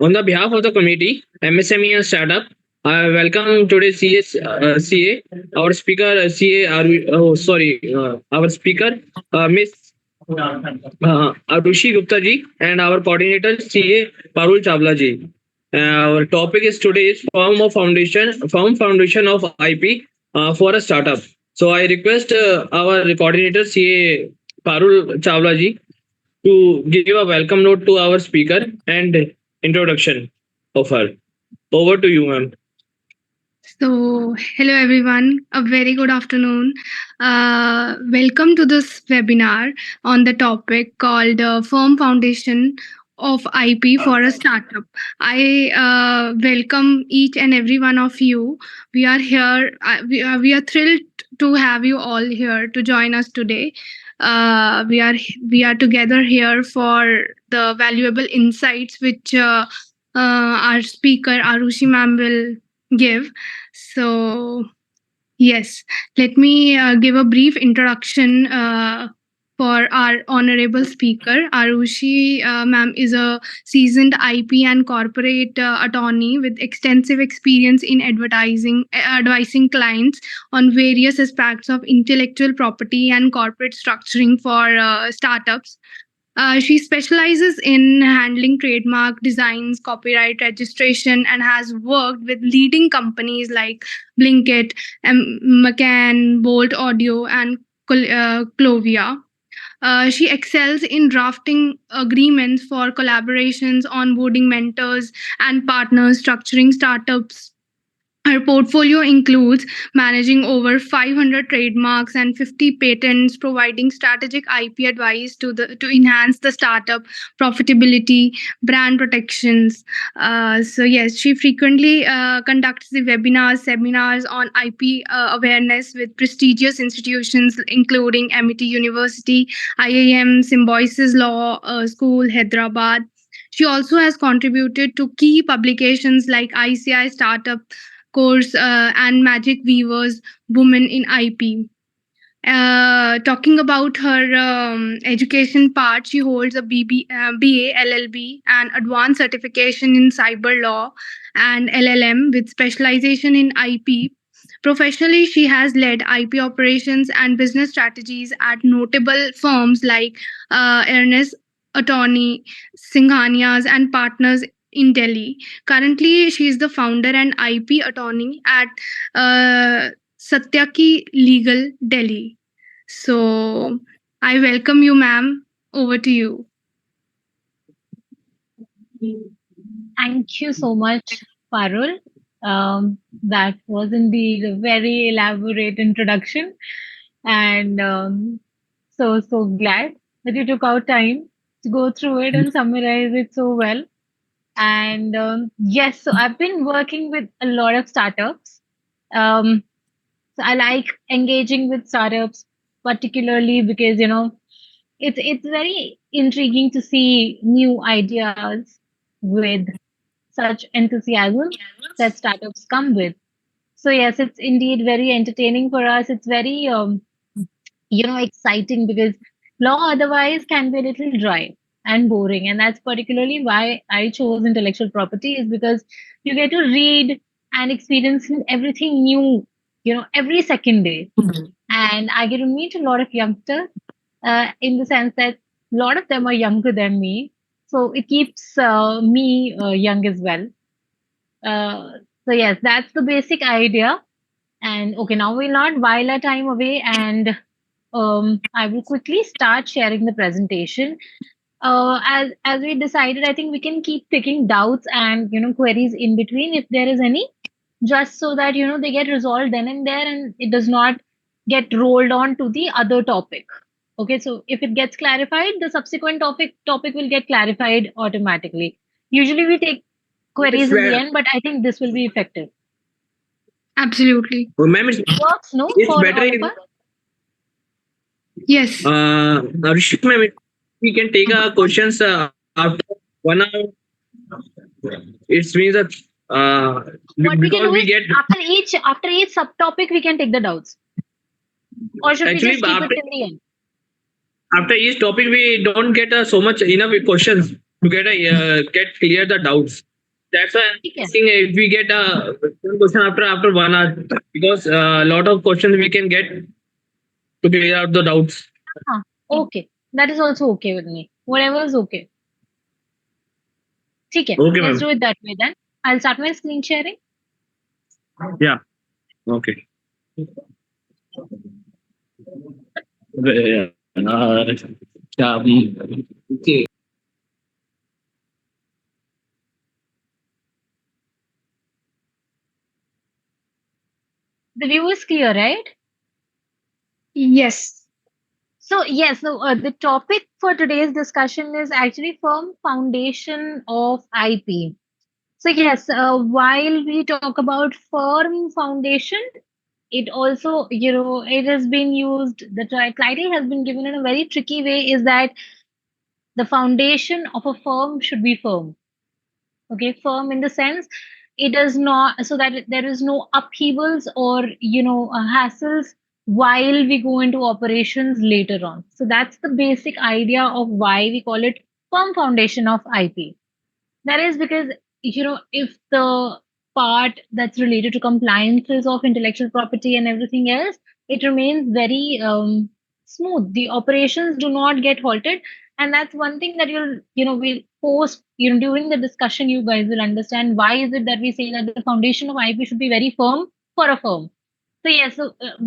On the behalf of the committee, MSME and Startup, I welcome today's CA, our speaker, our speaker, Miss Arushi Gupta ji, and our coordinator, CA Parul Chawla ji. Our topic is today is firm foundation of IP for a startup. So I request our coordinator, CA Parul Chawla ji, to give a welcome note to our speaker and introduction of her. Over to you, ma'am. So, hello everyone, a very good afternoon. Welcome to this webinar on the topic called Firm Foundation of IP for a Startup. I welcome each and every one of you. We are here, we are thrilled to have you all here to join us today. We are together here for the valuable insights which our speaker Arushi ma'am will give. So, yes, let me give a brief introduction for our honorable speaker. Arushi ma'am is a seasoned IP and corporate attorney with extensive experience in advising clients on various aspects of intellectual property and corporate structuring for startups. She specializes in handling trademark designs, copyright registration, and has worked with leading companies like Blinkit, McCann, Bolt Audio, and Clovia. She excels in drafting agreements for collaborations, onboarding mentors and partners, structuring startups. Her portfolio includes managing over 500 trademarks and 50 patents, providing strategic IP advice to enhance the startup profitability, brand protections. So yes, she frequently conducts the webinars, seminars on IP awareness with prestigious institutions including MIT University, IIM, Symbiosis Law School, Hyderabad. She also has contributed to key publications like ICI Startup Course and Magic Weavers Women in IP. Talking about her education part, she holds a BA, LLB, and advanced certification in cyber law and LLM with specialization in IP. Professionally, she has led IP operations and business strategies at notable firms like Ernest Attorney, Singhanias, and Partners in Delhi. Currently, she is the founder and IP attorney at Satyaki Legal, Delhi. So, I welcome you, ma'am. Over to you. Thank you so much, Parul. That was indeed a very elaborate introduction, and so glad that you took out time to go through it and summarize it so well. And yes, so I've been working with a lot of startups. Um, so I like engaging with startups, particularly because it's very intriguing to see new ideas with such enthusiasm that startups come with. So yes, it's indeed very entertaining for us. It's very exciting because law otherwise can be a little dry and boring, and that's particularly why I chose intellectual property, is because you get to read and experience everything new, every second day. And I get to meet a lot of youngsters, in the sense that a lot of them are younger than me, so it keeps me young as well. uh, so yes, that's the basic idea. And okay, now we'll not while our time away, and I will quickly start sharing the presentation. As we decided, I think we can keep picking doubts and queries in between if there is any, just so that they get resolved then and there, and it does not get rolled on to the other topic. Okay, so if it gets clarified, the subsequent topic will get clarified automatically. Usually we take queries in the end, but I think this will be effective. Absolutely. Oh, ma'am, Works, no? it's For better all if of us? Yes. Arushi, ma'am, we can take questions after 1 hour. It means that What we can because do we is get after each subtopic we can take the doubts. Or should we actually just keep after, it till the end? after each topic we don't get so much enough questions to get clear the doubts. That's why I'm Okay. asking if we get a question after 1 hour, because a lot of questions we can get to clear out the doubts. Okay. That is also okay with me. Whatever is okay. Okay. Okay, Let's ma'am. do it that way then. I'll start my screen sharing. Yeah. Okay. Yeah. Yeah. Okay. The view is clear, right? Yes. So yes, the topic for today's discussion is actually firm foundation of IP. So yes, while we talk about firm foundation, it also, it has been used, the title has been given in a very tricky way, is that the foundation of a firm should be firm. Okay, firm in the sense it does not, so that there is no upheavals or, hassles while we go into operations later on. So that's the basic idea of why we call it firm foundation of IP. That is because, if the part that's related to compliances of intellectual property and everything else, it remains very smooth. The operations do not get halted. And that's one thing that we'll post, during the discussion, you guys will understand why is it that we say that the foundation of IP should be very firm for a firm. So, yes,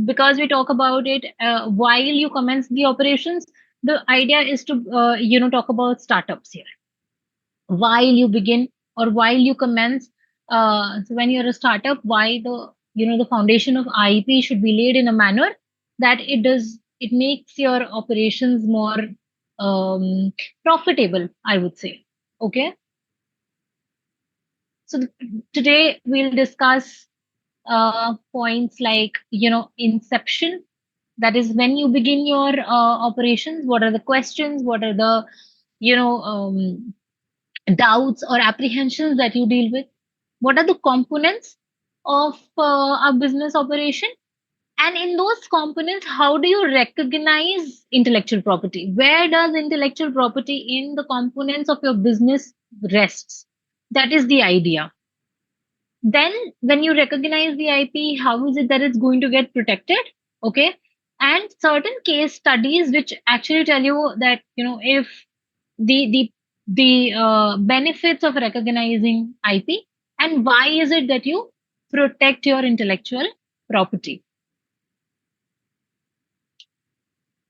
because we talk about it, while you commence the operations, the idea is to, talk about startups here while you begin or while you commence. So when you're a startup, why the foundation of IP should be laid in a manner that it makes your operations more profitable, I would say. Okay. So today we'll discuss points like, inception. That is when you begin your operations. What are the questions? What are the, doubts or apprehensions that you deal with? What are the components of a business operation? And in those components, how do you recognize intellectual property? Where does intellectual property in the components of your business rests? That is the idea. Then, when you recognize the IP, how is it that it's going to get protected? Okay. And certain case studies which actually tell you that, if the benefits of recognizing IP, and why is it that you protect your intellectual property.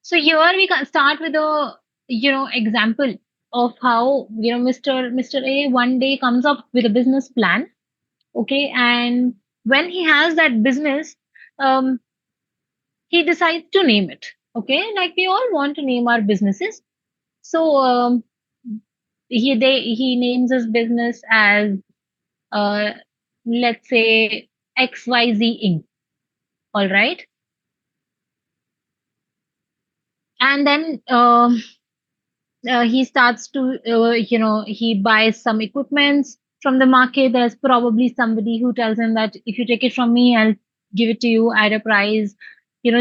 So here we can start with a example of how Mr. A one day comes up with a business plan. Okay, and when he has that business, um, he decides to name it. Okay, like we all want to name our businesses. So he names his business as uh, let's say XYZ Inc. All right. And then he starts to, he buys some equipments from the market. There's probably somebody who tells him that if you take it from me, I'll give it to you at a price,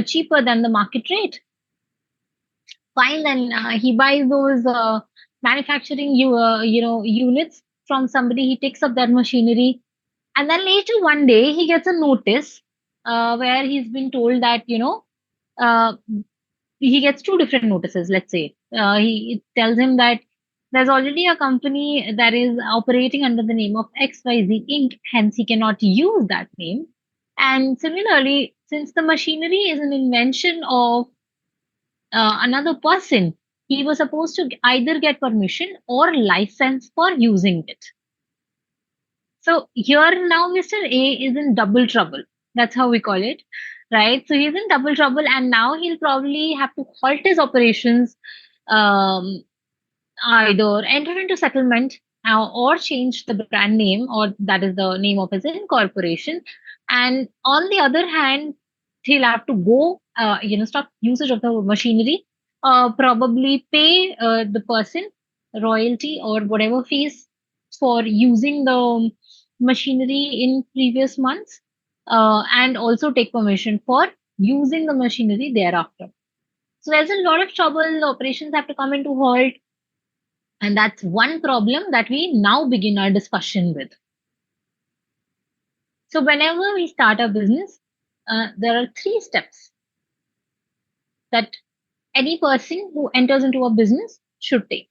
cheaper than the market rate. Fine, then he buys those manufacturing units from somebody. He takes up that machinery, and then later one day he gets a notice where he's been told that uh, he gets two different notices. Let's say he it tells him that there's already a company that is operating under the name of XYZ Inc. Hence, he cannot use that name. And similarly, since the machinery is an invention of another person, he was supposed to either get permission or license for using it. So here now Mr. A is in double trouble. That's how we call it, right? So he's in double trouble, and now he'll probably have to halt his operations, um, either enter into settlement or change the brand name, or that is the name of his incorporation. And on the other hand, he'll have to go, stop usage of the machinery, probably pay the person royalty or whatever fees for using the machinery in previous months, and also take permission for using the machinery thereafter. So there's a lot of trouble. The operations have to come into halt, and that's one problem that we now begin our discussion with. So whenever we start a business, there are 3 steps that any person who enters into a business should take.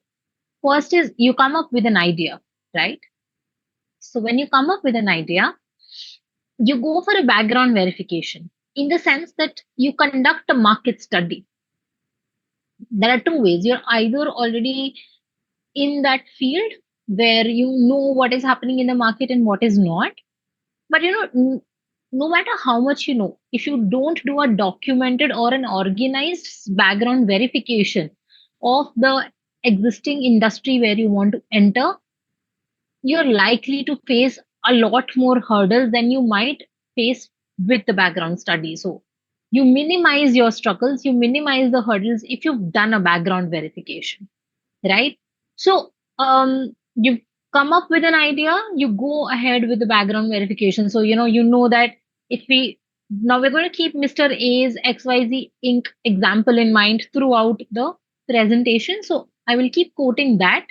First is you come up with an idea, right? So when you come up with an idea, you go for a background verification in the sense that you conduct a market study. There are 2 ways. You're either already in that field where you know what is happening in the market and what is not. But no matter how much you know, if you don't do a documented or an organized background verification of the existing industry where you want to enter, you're likely to face a lot more hurdles than you might face with the background study. So you minimize your struggles, you minimize the hurdles if you've done a background verification, right? So you come up with an idea, you go ahead with the background verification. So you know that if we now we're going to keep Mr. A's XYZ Inc. example in mind throughout the presentation. So I will keep quoting that.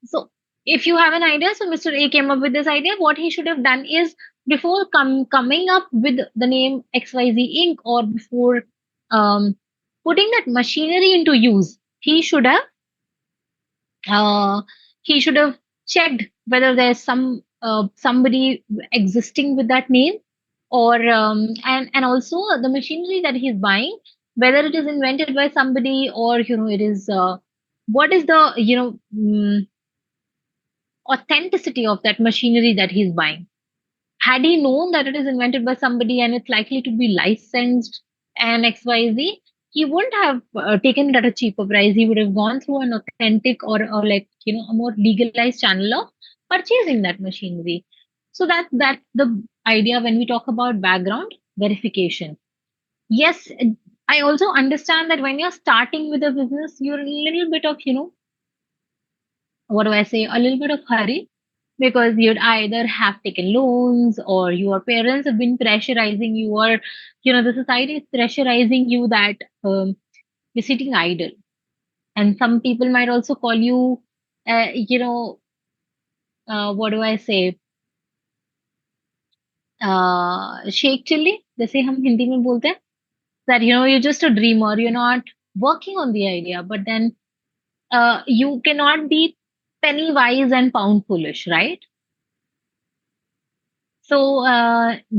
So if you have an idea, so Mr. A came up with this idea, what he should have done is before coming up with the name XYZ Inc. or before um, putting that machinery into use, uh, he should have checked whether there's somebody existing with that name, or and also the machinery that he's buying, whether it is invented by somebody, or it is what is the authenticity of that machinery that he's buying. Had he known that it is invented by somebody and it's likely to be licensed and XYZ, he wouldn't have taken it at a cheaper price. He would have gone through an authentic or like, a more legalized channel of purchasing that machinery. So that's the idea when we talk about background verification. Yes, I also understand that when you're starting with a business, you're a little bit of, what do I say, a little bit of hurry, because you'd either have taken loans or your parents have been pressurizing you, or the society is pressurizing you that you're sitting idle. And some people might also call you, what do I say, Sheikh Chilli जैसे हम हिंदी में बोलते हैं, that you're just a dreamer, you're not working on the idea, but then you cannot be penny wise and pound foolish, right? So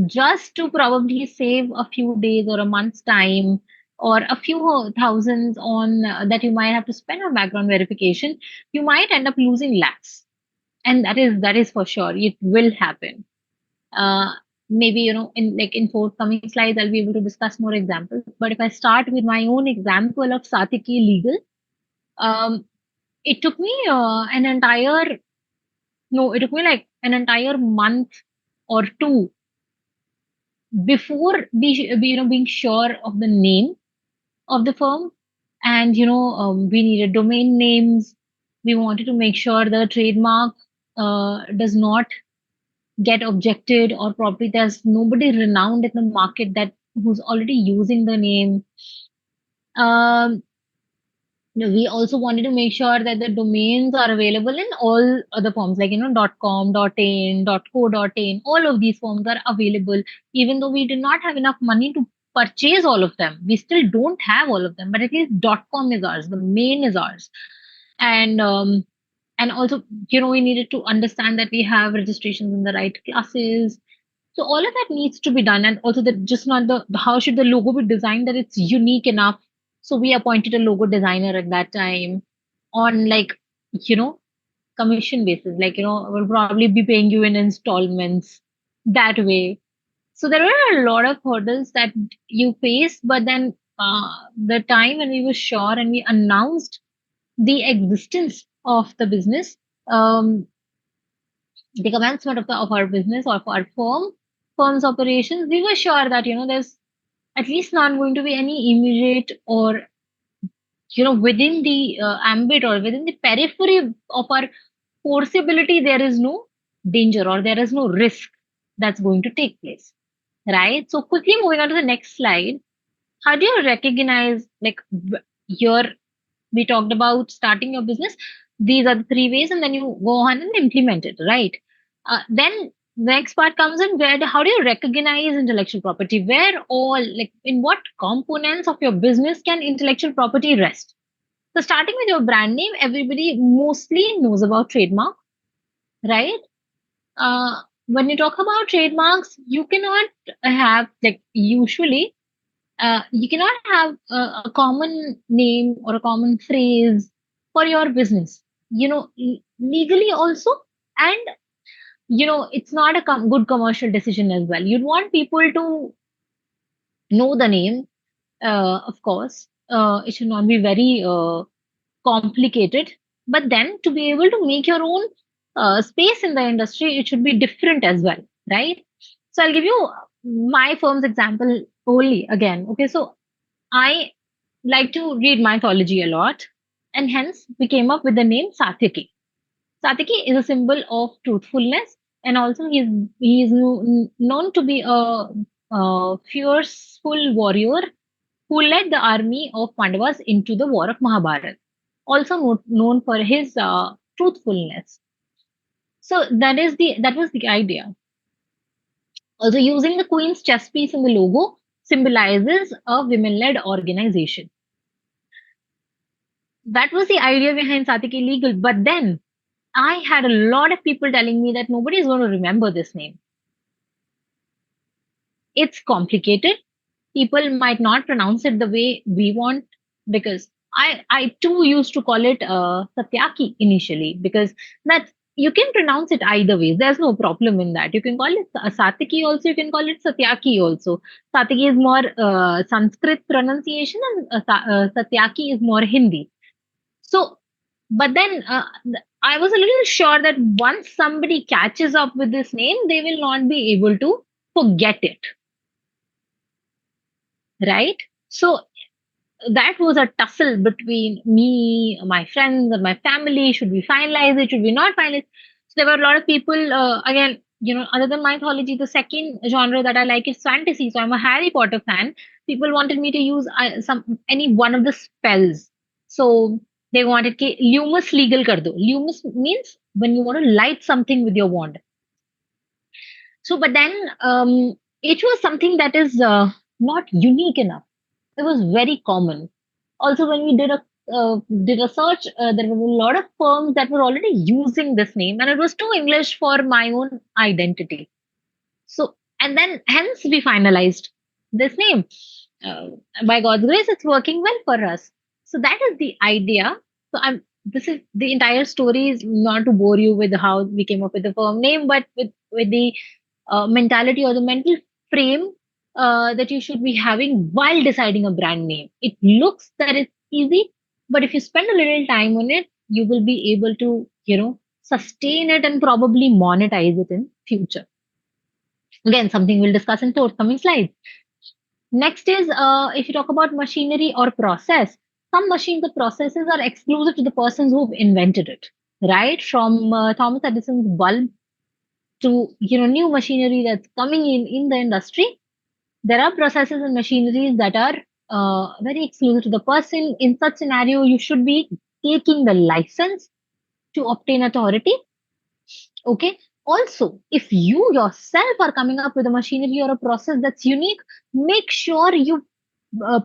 just to probably save a few days or a month's time or a few thousands on that you might have to spend on background verification, you might end up losing lakhs, and that is for sure. It will happen. Maybe in forthcoming slides I'll be able to discuss more examples. But if I start with my own example of Satiki Legal, it took me it took me like an entire month or two before being sure of the name of the firm. And we needed domain names. We wanted to make sure the trademark does not get objected, or probably there's nobody renowned in the market that who's already using the name. um, we also wanted to make sure that the domains are available in all other forms, like .com, .in, .co.in. All of these forms are available, even though we did not have enough money to purchase all of them. We still don't have all of them, but at least .com is ours, the main is ours. And also we needed to understand that we have registrations in the right classes. So all of that needs to be done, and also that just not how should the logo be designed that it's unique enough. So we appointed a logo designer at that time on, like, commission basis. Like, we'll probably be paying you in installments that way. So there were a lot of hurdles that you face, but then the time when we were sure and we announced the existence of the business, the commencement of our business or of our firm's operations, we were sure that there's at least not going to be any immediate or within the ambit or within the periphery of our forceability, there is no danger or there is no risk that's going to take place, right? So quickly moving on to the next slide. How do you recognize, like, here we talked about starting your business? These are the 3 ways, and then you go on and implement it, right? Then next part comes in where how do you recognize intellectual property? Where all, like, in what components of your business can intellectual property rest? So starting with your brand name, everybody mostly knows about trademark, right? When you talk about trademarks, you cannot have, like, usually you cannot have a common name or a common phrase for your business. Legally also, and it's not a good commercial decision as well. You'd want people to know the name, of course. It should not be very complicated, but then to be able to make your own space in the industry, it should be different as well, right? So I'll give you my firm's example only again. Okay, so I like to read mythology a lot, and hence we came up with the name Satyaki. Satyaki is a symbol of truthfulness, and also he is known to be a fierceful warrior who led the army of Pandavas into the war of Mahabharata. Also known for his truthfulness. So that was the idea. Also, using the queen's chess piece in the logo symbolizes a women-led organization. That was the idea behind Satyaki Legal. But then I had a lot of people telling me that nobody is going to remember this name. It's complicated. People might not pronounce it the way we want, because I too used to call it Satyaki initially, because that's, you can pronounce it either way. There's no problem in that. You can call it Satyaki also. You can call it Satyaki also. Satyaki is more Sanskrit pronunciation, and Satyaki is more Hindi. So, but then I was a little sure that once somebody catches up with this name, they will not be able to forget it, right? So that was a tussle between me, my friends, and my family. Should we finalize it? Should we not finalize? So there were a lot of people. Again, other than mythology, the second genre that I like is fantasy. So I'm a Harry Potter fan. People wanted me to use any one of the spells. So they wanted Lumus legal kar do. Lumus means when you want to light something with your wand. So, but then it was something that is not unique enough. It was very common. Also, when we did a search, there were a lot of firms that were already using this name, and it was too English for my own identity. So, and then hence we finalized this name. Uh, by God's grace, it's working well for us. So that is the idea. So I'm. This is the entire story. Is not to bore you with how we came up with the firm name, but with the mentality or the mental frame that you should be having while deciding a brand name. It looks that it's easy, but if you spend a little time on it, you will be able to, sustain it and probably monetize it in future. Again, something we'll discuss in forthcoming slides. Next is if you talk about machinery or process, some machines or processes are exclusive to the persons who've invented it, right? From Thomas Edison's bulb to new machinery that's coming in the industry. There are processes and machineries that are very exclusive to the person. In such scenario, you should be taking the license to obtain authority. Okay. Also, if you yourself are coming up with a machinery or a process that's unique, make sure you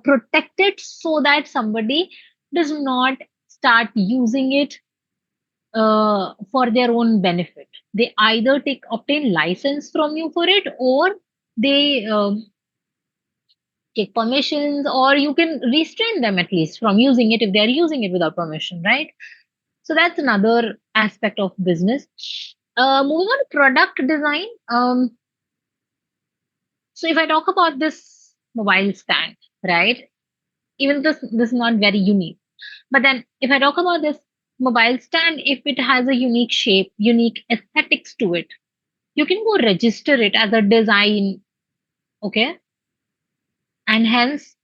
protect it so that somebody does not start using it for their own benefit. They either obtain license from you for it, or they take permissions, or you can restrain them at least from using it if they are using it without permission, right? So that's another aspect of business. Moving on to product design. So if I talk about this mobile stand, right? Even this is not very unique. But then if I talk about this mobile stand, if it has a unique shape, unique aesthetics to it, you can go register it as a design, okay? And hence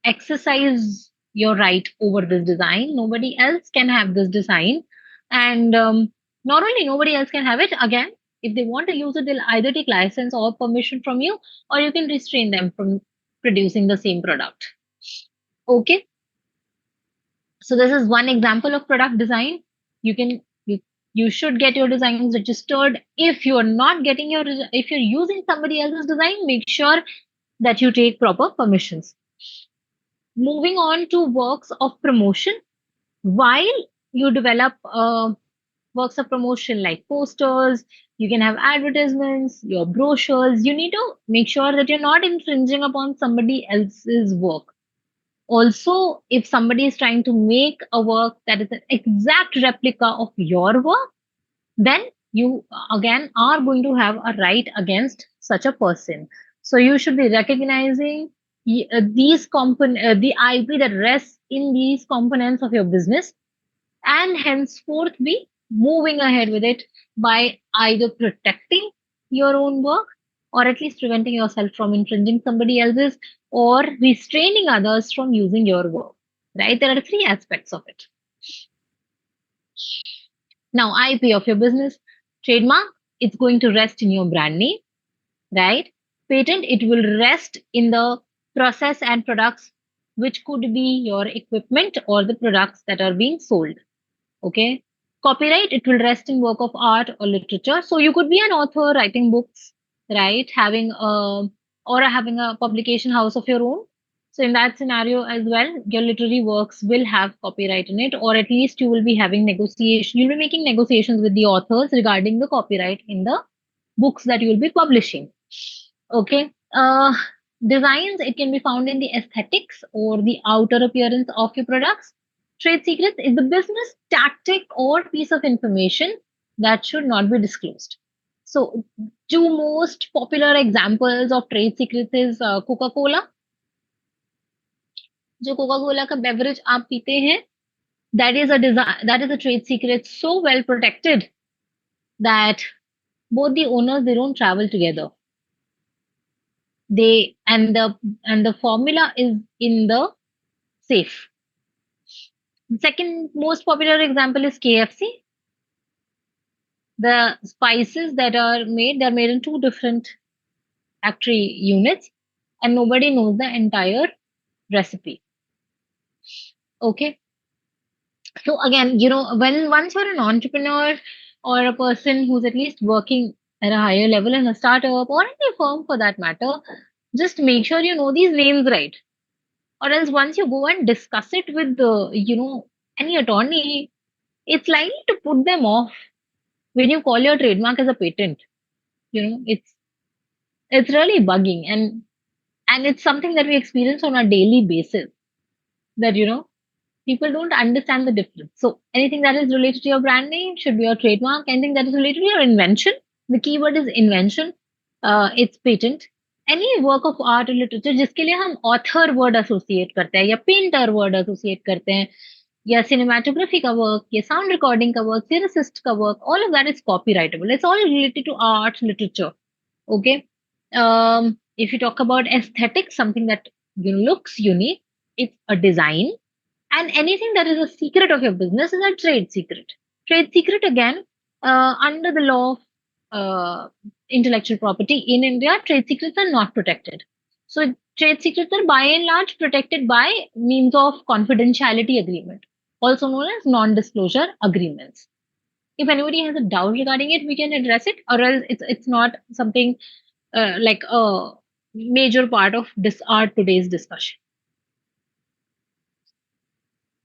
exercise your right over this design. Nobody else can have this design. And not only nobody else can have it, again, if they want to use it, they'll either take license or permission from you, or you can restrain them from producing the same product. Okay. So this is one example of product design. You can You should get your designs registered. If you're not getting if you're using somebody else's design, make sure that you take proper permissions. Moving on to works of promotion. While you develop works of promotion like posters, you can have advertisements, your brochures, you need to make sure that you're not infringing upon somebody else's work. Also, if somebody is trying to make a work that is an exact replica of your work, then you again are going to have a right against such a person. So you should be recognizing the IP that rests in these components of your business, and henceforth be moving ahead with it by either protecting your own work or at least preventing yourself from infringing somebody else's or restraining others from using your work. Right? There are three aspects of it. Now, IP of your business, trademark, it's going to rest in your brand name, right? Patent, it will rest in the process and products, which could be your equipment or the products that are being sold. Okay. Copyright, it will rest in work of art or literature. So you could be an author writing books, right? Having a publication house of your own. So in that scenario as well, your literary works will have copyright in it, or at least you will be having negotiation. You'll be making negotiations with the authors regarding the copyright in the books that you will be publishing. Okay. Designs, it can be found in the aesthetics or the outer appearance of your products. Trade secrets is the business tactic or piece of information that should not be disclosed. So, two most popular examples of trade secrets is Coca-Cola. जो Coca-Cola का beverage आप पीते हैं, that is a trade secret so well protected that both the owners, they don't travel together. They and the formula is in the safe. Second most popular example is KFC. The spices that are made, they're made in two different factory units, and nobody knows the entire recipe. Okay. So again, once you're an entrepreneur or a person who's at least working at a higher level in a startup or any firm for that matter, just make sure you know these names right. Or else once you go and discuss it with any attorney, it's likely to put them off when you call your trademark as a patent. It's really bugging, and it's something that we experience on a daily basis, that people don't understand the difference. So anything that is related to your brand name should be your trademark. Anything that is related to your invention, the keyword is invention, it's patent. Any work of art or literature जिसके लिए हम author word associate करते हैं या painter word associate करते हैं या cinematography का work या sound recording का work, lyricist का work, all of that is copyrightable. It's all related to art, literature. Okay. If you talk about aesthetics, something that looks unique, it's a design. And anything that is a secret of your business is a trade secret. Trade secret, again, under the law of intellectual property in India, trade secrets are not protected. So trade secrets are by and large protected by means of confidentiality agreement, also known as non-disclosure agreements. If anybody has a doubt regarding it, we can address it, or else it's not something like a major part of our today's discussion.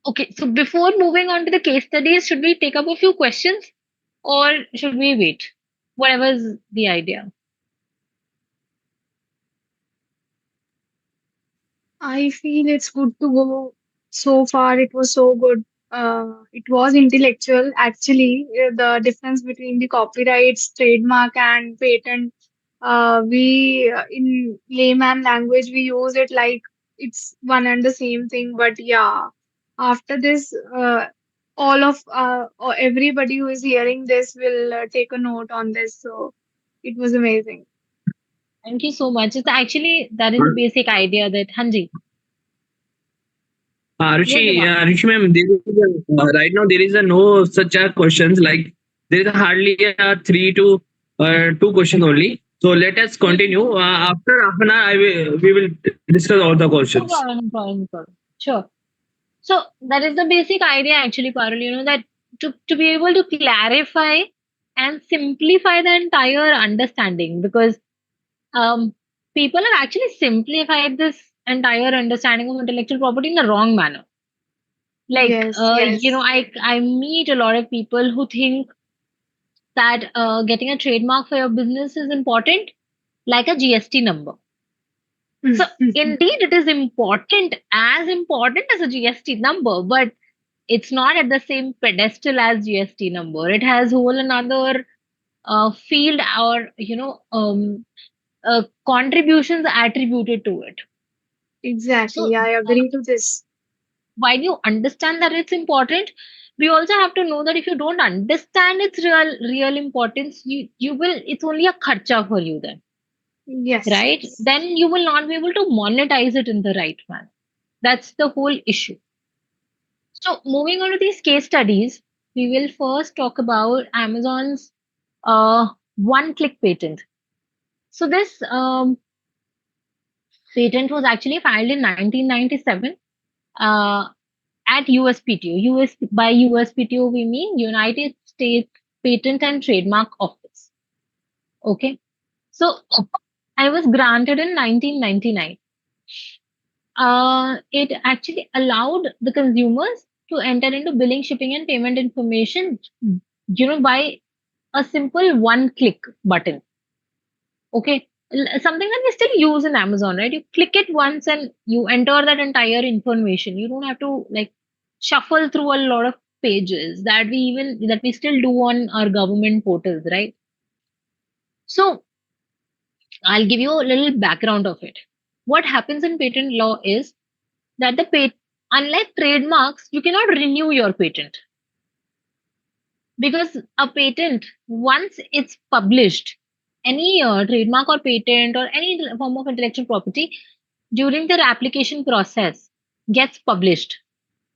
Okay, so before moving on to the case studies, should we take up a few questions or should we wait? Whatever is the idea. I feel it's good to go. So far, it was so good. It was intellectual. Actually, the difference between the copyrights, trademark, and patent, we in layman language we use it like it's one and the same thing. But yeah, after this, or everybody who is hearing this will take a note on this. So it was amazing. Thank you so much. It's actually, that is the basic idea that Hanji. Rishi, ma'am, right now there is no such questions, like there is hardly 3 to 2 questions only. So let us continue. After half an hour, we will discuss all the questions. No problem. Sure. So that is the basic idea actually, Parul, that to be able to clarify and simplify the entire understanding, because people have actually simplified this entire understanding of intellectual property in the wrong manner. Like, Yes. I meet a lot of people who think that getting a trademark for your business is important, like a GST number. So indeed, it is important, as important as a GST number, but it's not at the same pedestal as GST number. It has whole another field, or contributions attributed to it. Exactly. So I agree to this. while you understand that it's important, we also have to know that if you don't understand its real importance, you will, it's only a kharcha for you then, Yes. right? Then you will not be able to monetize it in the right manner. That's the whole issue. So moving on to these case studies, we will first talk about Amazon's one-click patent. So this patent was actually filed in 1997 uh, at USPTO. By USPTO we mean United States Patent and Trademark Office. Okay, so I was granted in 1999. It actually allowed the consumers to enter into billing, shipping, and payment information, by a simple one-click button. Okay, something that we still use in Amazon, right? You click it once and you enter that entire information. You don't have to like shuffle through a lot of pages that we still do on our government portals, right? So I'll give you a little background of it. What happens in patent law is that unlike trademarks, you cannot renew your patent, because a patent, once it's published, any trademark or patent or any form of intellectual property during their application process gets published.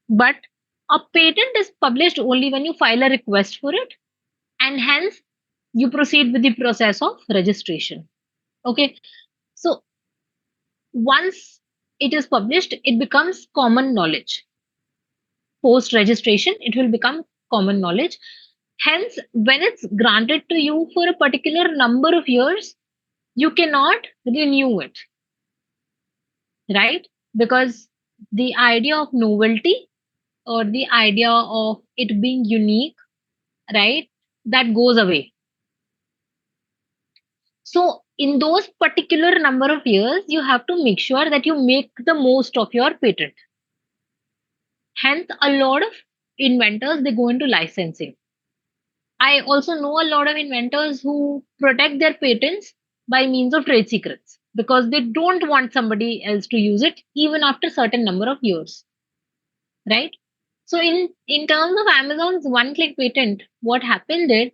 But a patent is published only when you file a request for it, and hence you proceed with the process of registration. Okay, so once it is published, it becomes common knowledge. Post registration, it will become common knowledge. Hence, when it's granted to you for a particular number of years, you cannot renew it, right? Because the idea of novelty, or the idea of it being unique, right, that goes away. So, in those particular number of years, you have to make sure that you make the most of your patent. Hence, a lot of inventors, they go into licensing. I also know a lot of inventors who protect their patents by means of trade secrets, because they don't want somebody else to use it even after certain number of years, right? So in terms of Amazon's one-click patent, what happened is,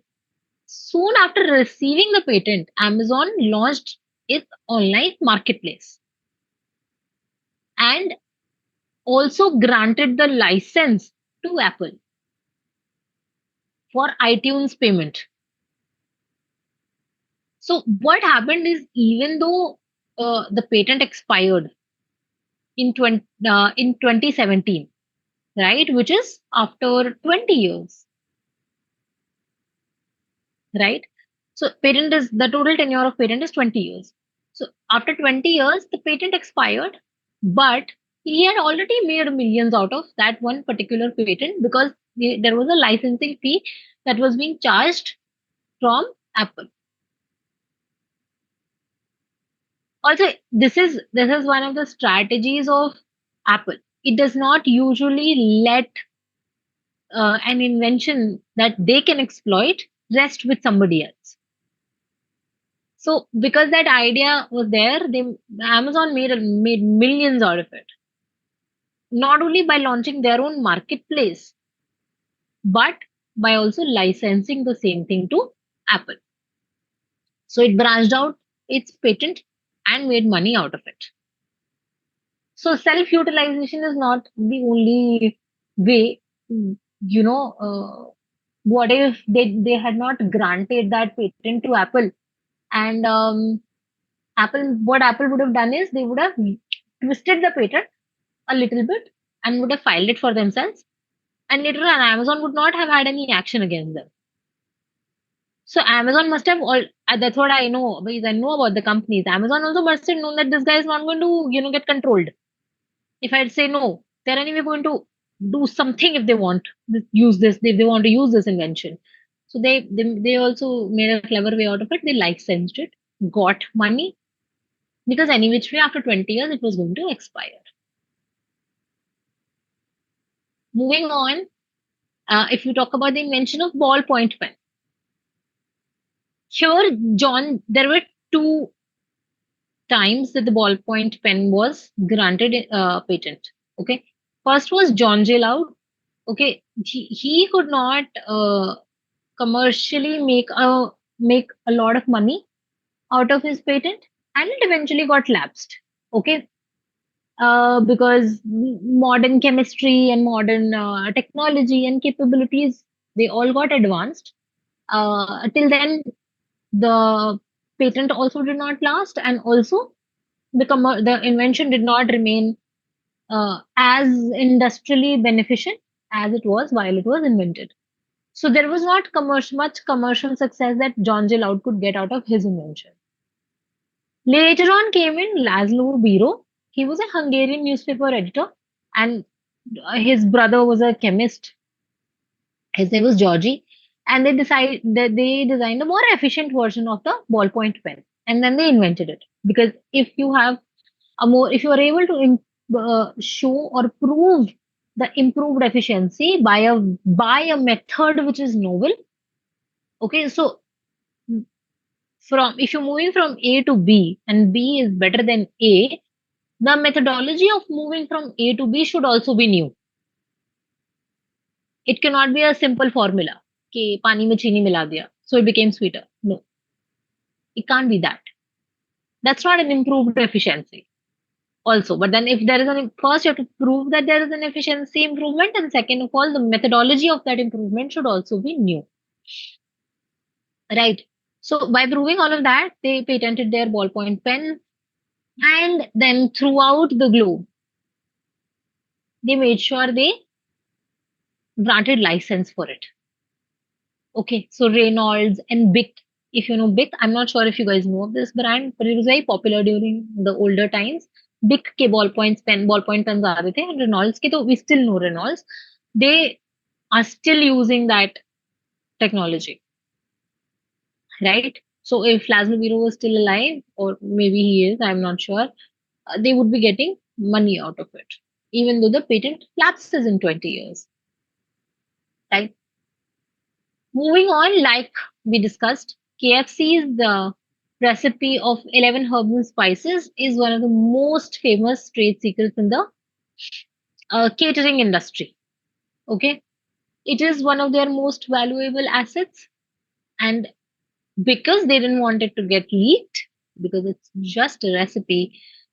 soon after receiving the patent, Amazon launched its online marketplace and also granted the license to Apple for iTunes payment. So what happened is, even though the patent expired in 2017, right, which is after 20 years, right? So patent is, the total tenure of patent is 20 years. So after 20 years, the patent expired, but he had already made millions out of that one particular patent, because there was a licensing fee that was being charged from Apple. Also, this is one of the strategies of Apple. It does not usually let an invention that they can exploit rest with somebody else. So because that idea was there, Amazon made millions out of it, not only by launching their own marketplace, but by also licensing the same thing to Apple. So it branched out its patent and made money out of it. So self-utilization is not the only way. What if they had not granted that patent to Apple, and what Apple would have done is, they would have twisted the patent a little bit and would have filed it for themselves, and later on Amazon would not have had any action against them. So Amazon must have all. That's what I know because I know about the companies. Amazon also must have known that this guy is not going to, get controlled. If I'd say no, they're anyway going to do something if they want use this. If they want to use this invention, so they also made a clever way out of it. They licensed it, got money, because any which way after 20 years it was going to expire. Moving on, if you talk about the invention of ballpoint pen, here, John, there were two times that the ballpoint pen was granted patent. Okay, first was John J. Loud. Okay, he could not commercially make a lot of money out of his patent, and it eventually got lapsed. Okay, because modern chemistry and modern technology and capabilities, they all got advanced. Till then, the patent also did not last, and also the invention did not remain as industrially beneficent as it was while it was invented. So there was not much commercial success that John J. Loud could get out of his invention. Later on came in Laszlo Biro. He was a Hungarian newspaper editor, and his brother was a chemist. His name was Georgie, and they designed a more efficient version of the ballpoint pen, and then they invented it. Because if you are able to show or prove the improved efficiency by a method which is novel, okay, so from if you're moving from A to B and B is better than A, the methodology of moving from A to B should also be new. It cannot be a simple formula. कि पानी में चीनी मिला दिया, so it became sweeter. No, it can't be that. That's not an improved efficiency. Also, but then if there is first you have to prove that there is an efficiency improvement, and second of all, the methodology of that improvement should also be new. Right. So by proving all of that, they patented their ballpoint pen, and then throughout the globe, they made sure they granted license for it. Okay, so Reynolds and Bic. If you know Bic, I'm not sure if you guys know of this brand, but it was very popular during the older times. Bic के ballpoint pens आ रहे थे, and Reynolds के तो we still know Reynolds. They are still using that technology, right? So if Laszlo Biro was still alive, or maybe he is, I'm not sure, they would be getting money out of it, even though the patent lapses in 20 years, right? Moving on, like we discussed, KFC's the recipe of 11 herbs and spices is one of the most famous trade secrets in the catering industry. Okay, it is one of their most valuable assets, and because they didn't want it to get leaked, because it's just a recipe,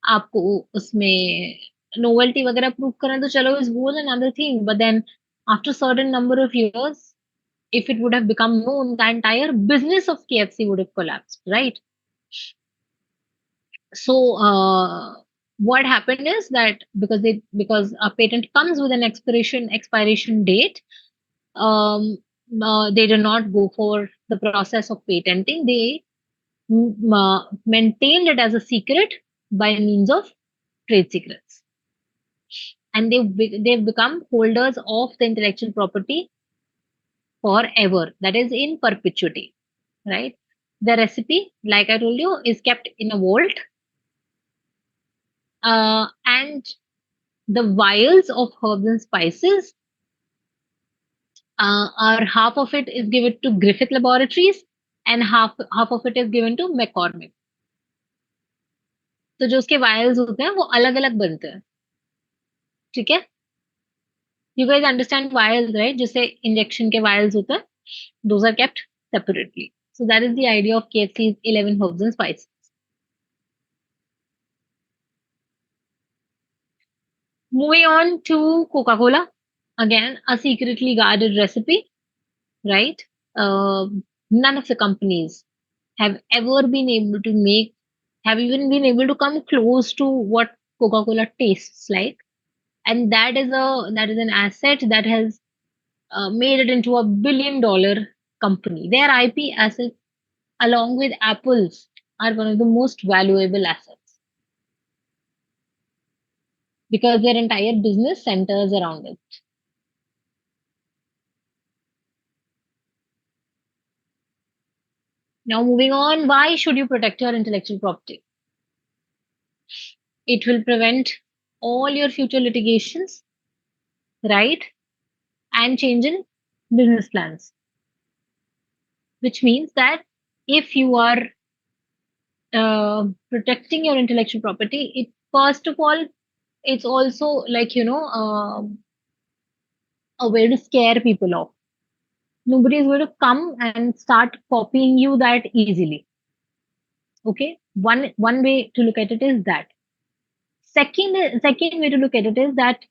आपको उसमें novelty वगैरह prove करना तो चलो is whole another thing, but then after certain number of years, if it would have become known, the entire business of KFC would have collapsed, right? So what happened is that because a patent comes with an expiration date, they did not go for the process of patenting. They maintained it as a secret by means of trade secrets, and they've become holders of the intellectual property forever. That is in perpetuity, right? The recipe, like I told you, is kept in a vault, and the vials of herbs and spices are half of it is given to Griffith Laboratories, and half of it is given to McCormick. तो जो उसके vials होते हैं वो अलग अलग बनते हैं, ठीक है? You guys understand vials, right? जिसे इंजेक्शन के vials होते हैं, those are kept separately. So that is the idea of KFC's 11 herbs and spices. Moving on to Coca-Cola, again a secretly guarded recipe, right? None of the companies have ever been able to have even been able to come close to what Coca-Cola tastes like, and that is an asset that has made it into a $1 billion company. Their IP assets, along with Apple's, are one of the most valuable assets because their entire business centers around it. Now, moving on, why should you protect your intellectual property? It will prevent all your future litigations, right? And change in business plans, which means that if you are protecting your intellectual property, it first of all, it's also like, a way to scare people off. Nobody is going to come and start copying you that easily. Okay, one way to look at it is that. Second way to look at it is that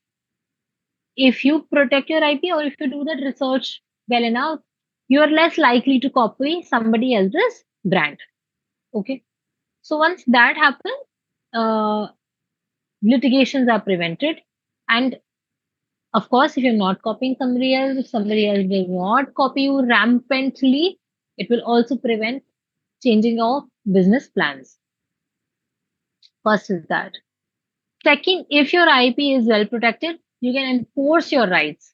if you protect your IP or if you do that research well enough, you are less likely to copy somebody else's brand. Okay, so once that happens, uh, litigations are prevented, and of course, if you're not copying somebody else, if somebody else will not copy you rampantly, it will also prevent changing of business plans. First is that. Second, if your IP is well protected, you can enforce your rights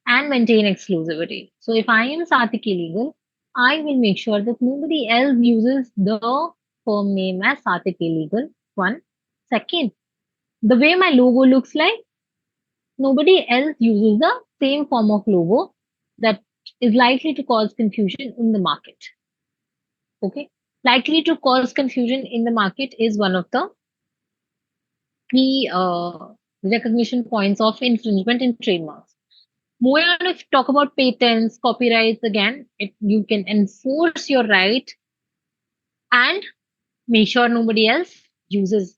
and maintain exclusivity. So if I am Sathiki Legal, I will make sure that nobody else uses the firm name as Sathiki Legal. One. Second, the way my logo looks like, nobody else uses the same form of logo that is likely to cause confusion in the market. Okay. Likely to cause confusion in the market is one of the key recognition points of infringement in trademarks. Moving on, if you talk about patents, copyrights, again, you can enforce your right and make sure nobody else uses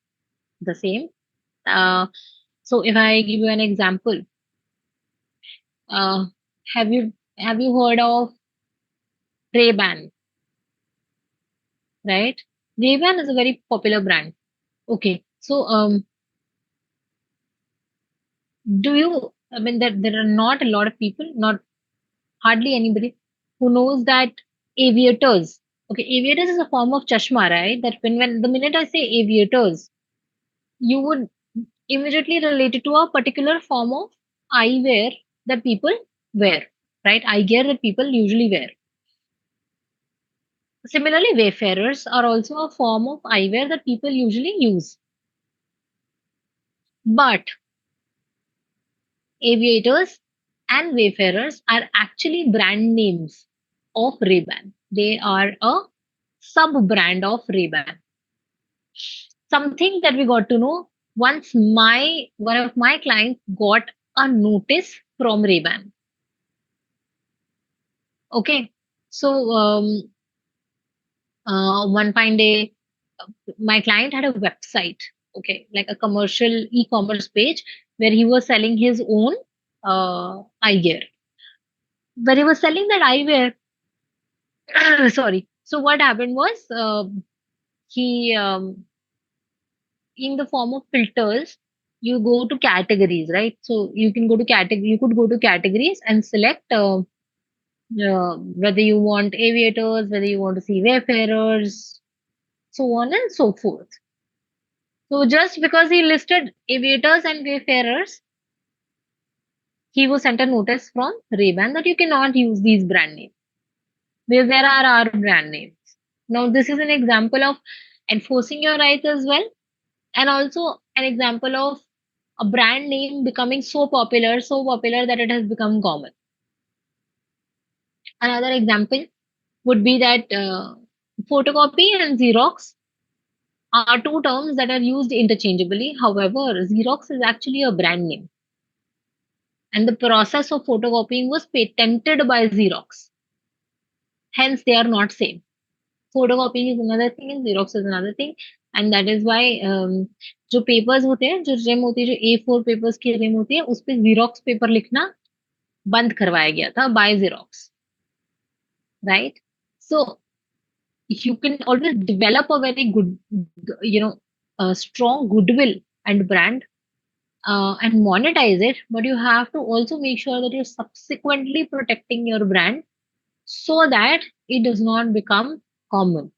the same. Uh, so if I give you an example, uh, have you heard of Ray-Ban? Right? Ray-Ban is a very popular brand. Okay, so do you? I mean, there are not a lot of people, not hardly anybody, who knows that aviators. Okay, aviators is a form of chashma, right? That when the minute I say aviators, you would immediately relate it to a particular form of eyewear that people wear, right? Eye gear that people usually wear. Similarly, wayfarers are also a form of eyewear that people usually use. But aviators and wayfarers are actually brand names of Ray-Ban. They are a sub brand of Ray-Ban. Something that we got to know once one of my clients got a notice from Ray-Ban. Okay, so one fine day, my client had a website, okay, like a commercial e-commerce page where he was selling his own eye gear. But he was selling that eyewear. Sorry. So what happened was he in the form of filters, you go to categories, right? So you can go to category. You could go to categories and select whether you want aviators, whether you want to see wayfarers, so on and so forth. So just because he listed aviators and wayfarers, he was sent a notice from Ray-Ban that you cannot use these brand names. There are our brand names. Now, this is an example of enforcing your rights as well, and also an example of a brand name becoming so popular that it has become common. Another example would be that photocopy and Xerox are two terms that are used interchangeably. However, Xerox is actually a brand name, and the process of photocopying was patented by Xerox. Hence, they are not same. Photocopying is another thing and Xerox is another thing, and that is why जो papers होते हैं, जो rim होती है, जो A4 papers की rim होती है, उस पे Xerox पेपर लिखना बंद करवाया गया था by Xerox, right? So you can always develop a very good, strong goodwill and brand and monetize it, but you have to also make sure that you're subsequently protecting your brand so that it does not become common.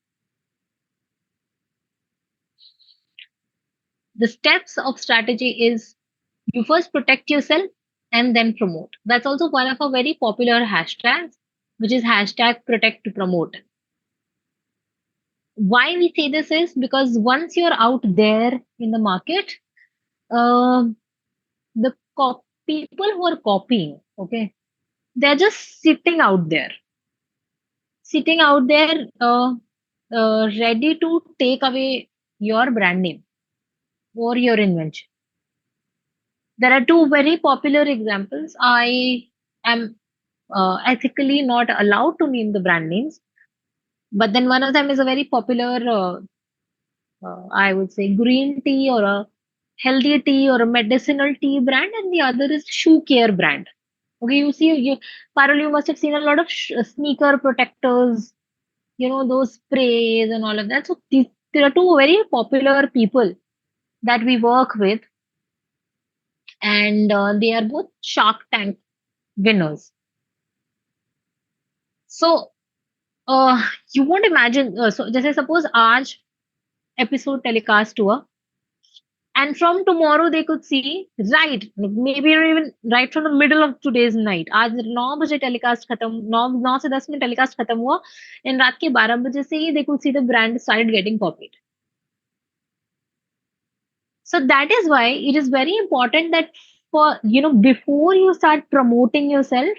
The steps of strategy is you first protect yourself and then promote. That's also one of our very popular hashtags, which is hashtag protect to promote. Why we say this is because once you're out there in the market, um the people who are copying, okay, they're just sitting out there, ready to take away your brand name or your invention. There are two very popular examples. I am ethically not allowed to name the brand names, but then one of them is a very popular, I would say, green tea or a healthy tea or a medicinal tea brand, and the other is shoe care brand. Okay, Parul, you must have seen a lot of sneaker protectors, those sprays and all of that. So there are two very popular people that we work with, and they are both Shark Tank winners. So you won't imagine. So just suppose आज episode telecast हुआ, and from tomorrow they could see, right, maybe even right from the middle of today's night. आज 9 बजे telecast खत्म, 9 से 10 में telecast खत्म हुआ, and रात के 12 बजे से ही they could see the brand started getting copied. So that is why it is very important that before you start promoting yourself,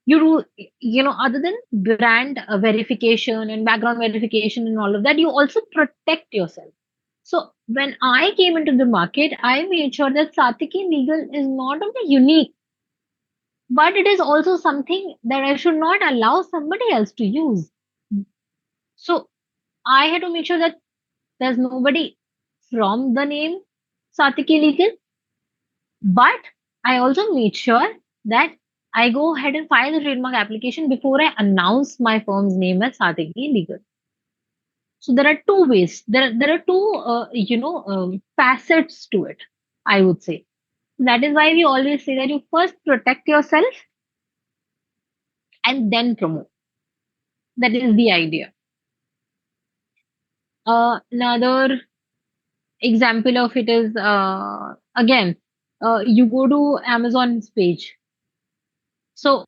you do, other than brand verification and background verification and all of that, you also protect yourself. So when I came into the market, I made sure that Satiki Legal is not only unique, but it is also something that I should not allow somebody else to use. So I had to make sure that there's nobody from the name Satiki Legal, but I also made sure that I go ahead and file the trademark application before I announce my firm's name as Satiki Legal. So there are two ways. There are two facets to it, I would say. That is why we always say that you first protect yourself and then promote. That is the idea. Another example of it is again, you go to Amazon's page. So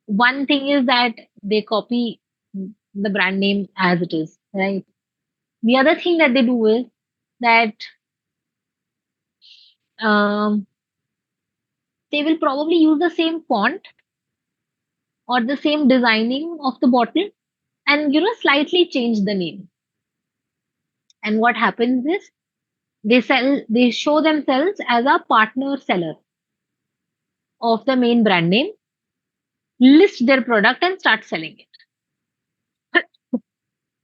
one thing is that they copy the brand name as it is, right? The other thing that they do is that um, they will probably use the same font or the same designing of the bottle and slightly change the name. And what happens is they show themselves as a partner seller of the main brand name, list their product and start selling it.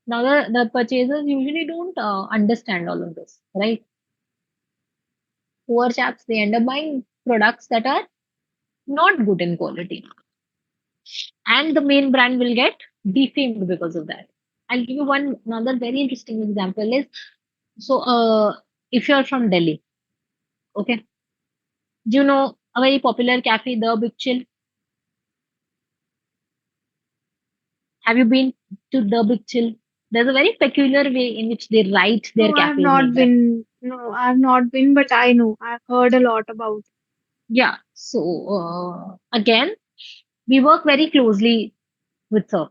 Now the purchasers usually don't understand all of this, right? Poor chaps, they end up buying products that are not good in quality, and the main brand will get defamed because of that. I'll give you another very interesting example is, so if you're from Delhi, okay, do you know a very popular cafe, The Big Chill? Have you been to The Big Chill? There's a very peculiar way in which they write their No, I've cafe not name. been. No, I've not been, but I know. I've heard a lot about. Yeah. So again, we work very closely with Sir.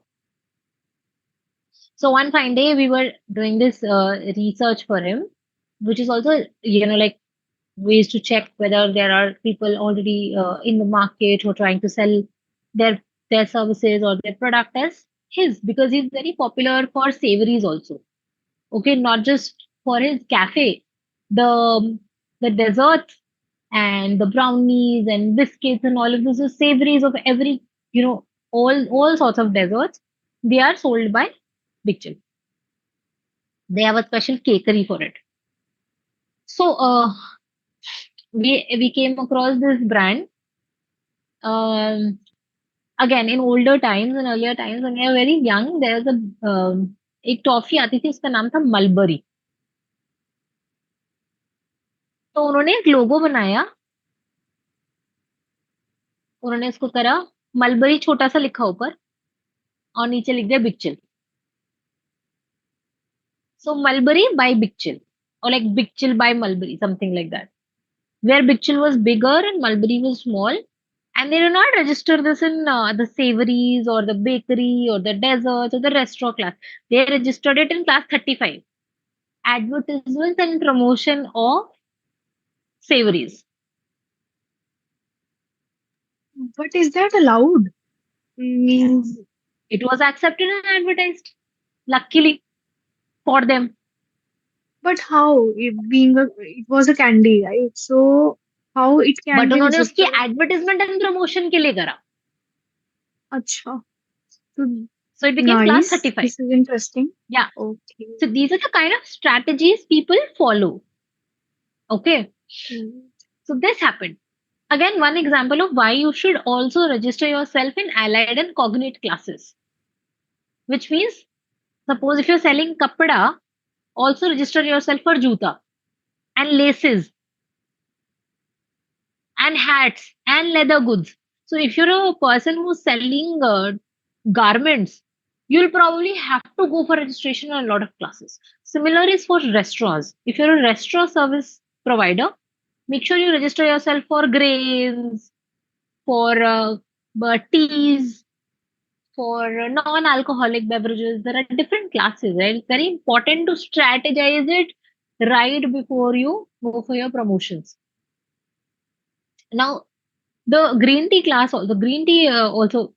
So one fine day we were doing this research for him, which is also like ways to check whether there are people already in the market who are trying to sell their their services or their product as his, because he's very popular for savories also. Okay, not just for his cafe, the desserts and the brownies and biscuits and all of those savories of every, all sorts of desserts, they are sold by Big Chill. They have a special cakery for it. So we came across this brand. Again, in older times, in earlier times, when we were very young, there was एक toffee आती थी, उसका नाम था mulberry. तो उन्होंने एक लोगो बनाया, उन्होंने इसको करा मलबरी छोटा सा लिखा ऊपर और नीचे लिख दिया big chill. So Mulberry by Big Chill, or like Big Chill by Mulberry, something like that. Where Big Chill was bigger and Mulberry was small, and they did not register this in the savories or the bakery or the desserts or the restaurant class. They registered it in class 35. Advertisements and promotion of savories. But is that allowed? Means, It was accepted and advertised. Luckily for them. but how? It was a candy, right? So how it can But be उन्होंने उसकी registered? advertisement and promotion के लिए करा. अच्छा. So So it became class nice. 35. This is interesting. Yeah. Okay. So these are the kind of strategies people follow. Okay. Hmm. So this happened. Again, one example of why you should also register yourself in allied and cognate classes. Which means, suppose if you're selling kapda, also register yourself for juta and laces and hats and leather goods. So if you're a person who's selling garments, you'll probably have to go for registration in a lot of classes. Similar is for restaurants. If you're a restaurant service provider, make sure you register yourself for grains, for teas, for non-alcoholic beverages. There are different classes, right? It's very important to strategize it right before you go for your promotions. Now, the green tea class, the green tea also,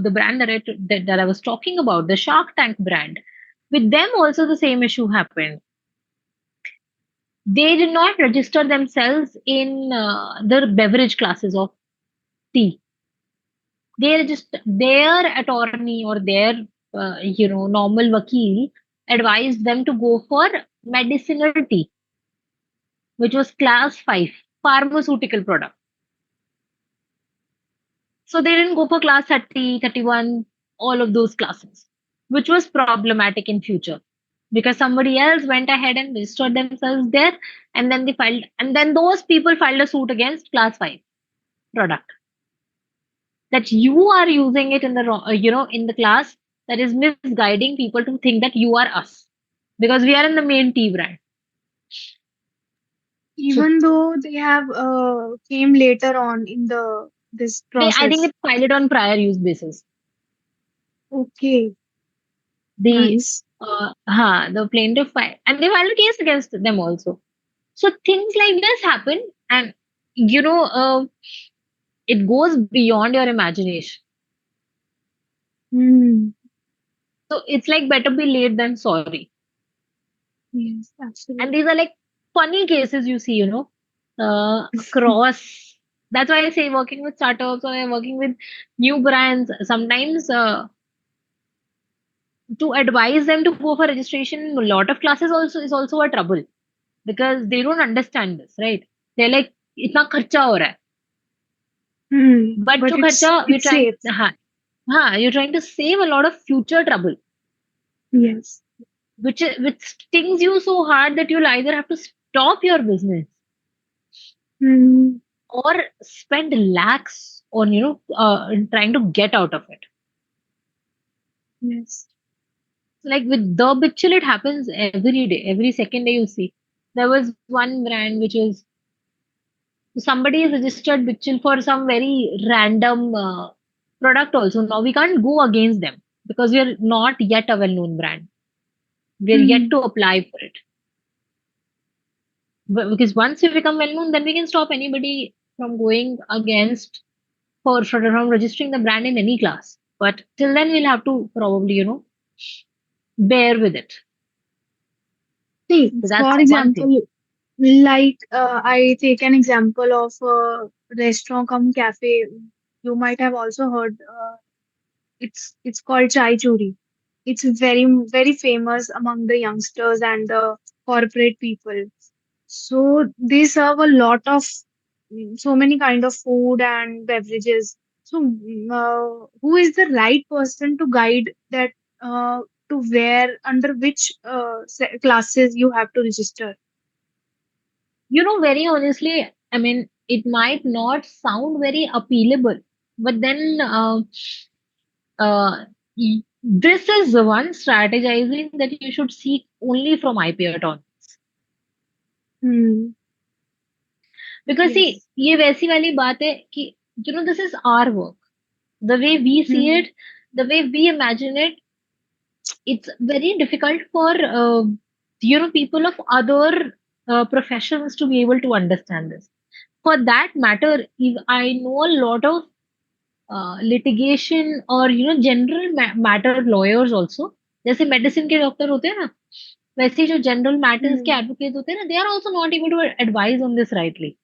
the brand that I was talking about, the Shark Tank brand, with them also the same issue happened. They did not register themselves in the beverage classes of tea. They just their attorney or their normal vakil advised them to go for medicinal tea, which was class 5 pharmaceutical product. So they didn't go for class 30, 31, all of those classes, which was problematic in future because somebody else went ahead and registered themselves there, and then they filed, and then those people filed a suit against class 5 product, that you are using it in the in the class, that is misguiding people to think that you are us because we are in the main tea brand. So Even though they have came later on in this I think process. they filed it on prior use basis. Okay, The nice. the plaintiff filed, and they filed a case against them also. So things like this happen, and it goes beyond your imagination. Hmm. So it's like better be late than sorry. Yes, And absolutely. these are like funny cases you see, across. That's why I say working with startups or working with new brands, sometimes to advise them to go for registration in a lot of classes also is also a trouble because they don't understand this, right? They're like, इतना खर्चा हो रहा है. But But जो खर्चा it's safe. you're trying to save a lot of future trouble, Yes. which stings you so hard that you'll either have to stop your business Hmm. or spend lakhs on trying to get out of it. Yes. Like with the Big Chill, it happens every day, every second day you see. There was one brand which is somebody is registered Big Chill for some very random product also. Now we can't go against them because we are not yet a well-known brand. We are yet Hmm. to apply for it. Because once we become well-known, then we can stop anybody from going against from registering the brand in any class. But till then, we'll have to probably bear with it. See, So for that's one thing. example, like I take an example of a restaurant come cafe. You might have also heard. It's called Chai Churi. It's very famous among the youngsters and the corporate people. So they serve a lot of so many kind of food and beverages. So who is the right person to guide that to where under which classes you have to register? very honestly, I mean, it might not sound very appealable, but then this is the one strategizing that you should seek only from IP attorneys. Hmm. Because see, Yes. ये वैसी वाली बात है कि this is our work. The way we see Hmm. it, the way we imagine it, it's very difficult for people of other professions to be able to understand this. For that matter, if I know a lot of litigation or general matter lawyers also. जैसे medicine के doctor होते हैं ना, वैसे ही जो general matters के Hmm. Advocate होते हैं ना, they are also not able to advise on this rightly.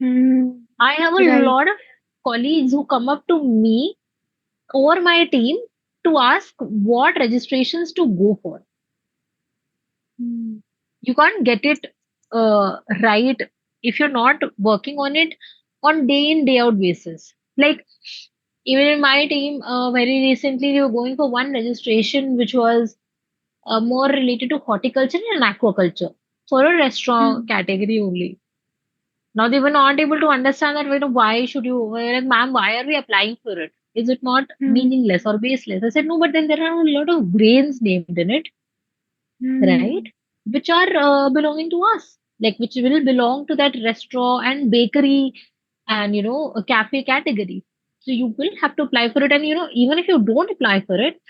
Hmm. I have a Right. lot of colleagues who come up to me or my team to ask what registrations to go for. Hmm. You can't get it right if you're not working on it on day in day out basis. Like even in my team, very recently we were going for one registration which was more related to horticulture and aquaculture for a restaurant Hmm. category only. Now they were not able to understand that, why should you, like, ma'am, why are we applying for it? Is it not Hmm. meaningless or baseless? I said, no, but then there are a lot of grains named in it, right? Hmm. Which are belonging to us, like which will belong to that restaurant and bakery and, a cafe category. So you will have to apply for it. And, even if you don't apply for it,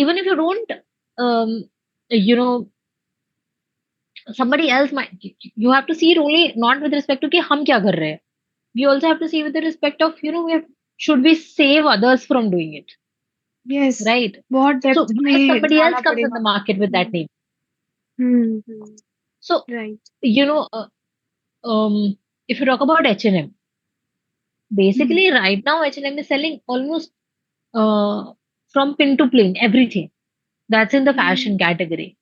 even if you don't, um, you know, somebody else might, you have to see it only not with respect to कि हम क्या कर रहे हैं. We also have to see with the respect of, should we save others from doing it, Yes. right? बहुत So depth why में somebody else जाना comes in the पड़ेगा. market with that Hmm. name? Hmm. Hmm. So, Right. you know, uh, if you talk about H&M, Hmm. basically right now H&M is selling almost uh, from pin to plain, everything. That's in the fashion Hmm. category.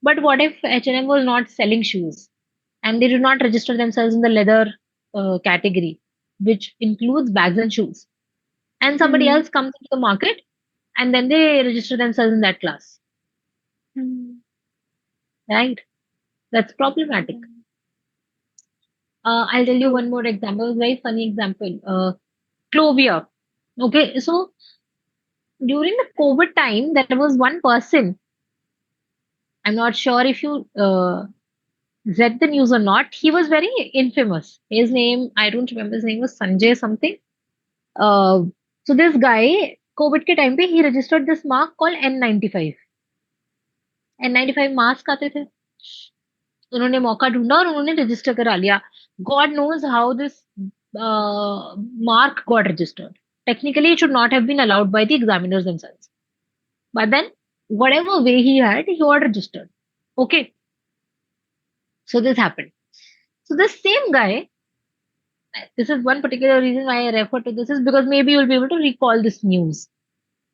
But what if H&M was not selling shoes and they did not register themselves in the leather category, which includes bags and shoes? And somebody Hmm. else comes into the market and then they register themselves in that class, Hmm. right? That's problematic. Right. I'll tell you True. one more example, very funny example. Clovia. Okay, so during the COVID time, there was one person. I'm not sure if you read the news or not. He was very infamous. His name, I don't remember his name, was Sanjay something. Uh, so this guy, COVID के time पे, he registered this mark called N95. N95 mask आते थे. उन्होंने मौका ढूंढा और उन्होंने register करा लिया. God knows how this mark got registered. Technically, it should not have been allowed by the examiners themselves. But then, whatever way he had, he got registered. Okay, so this happened. So this same guy, this is one particular reason why I refer to this is because maybe you'll be able to recall this news.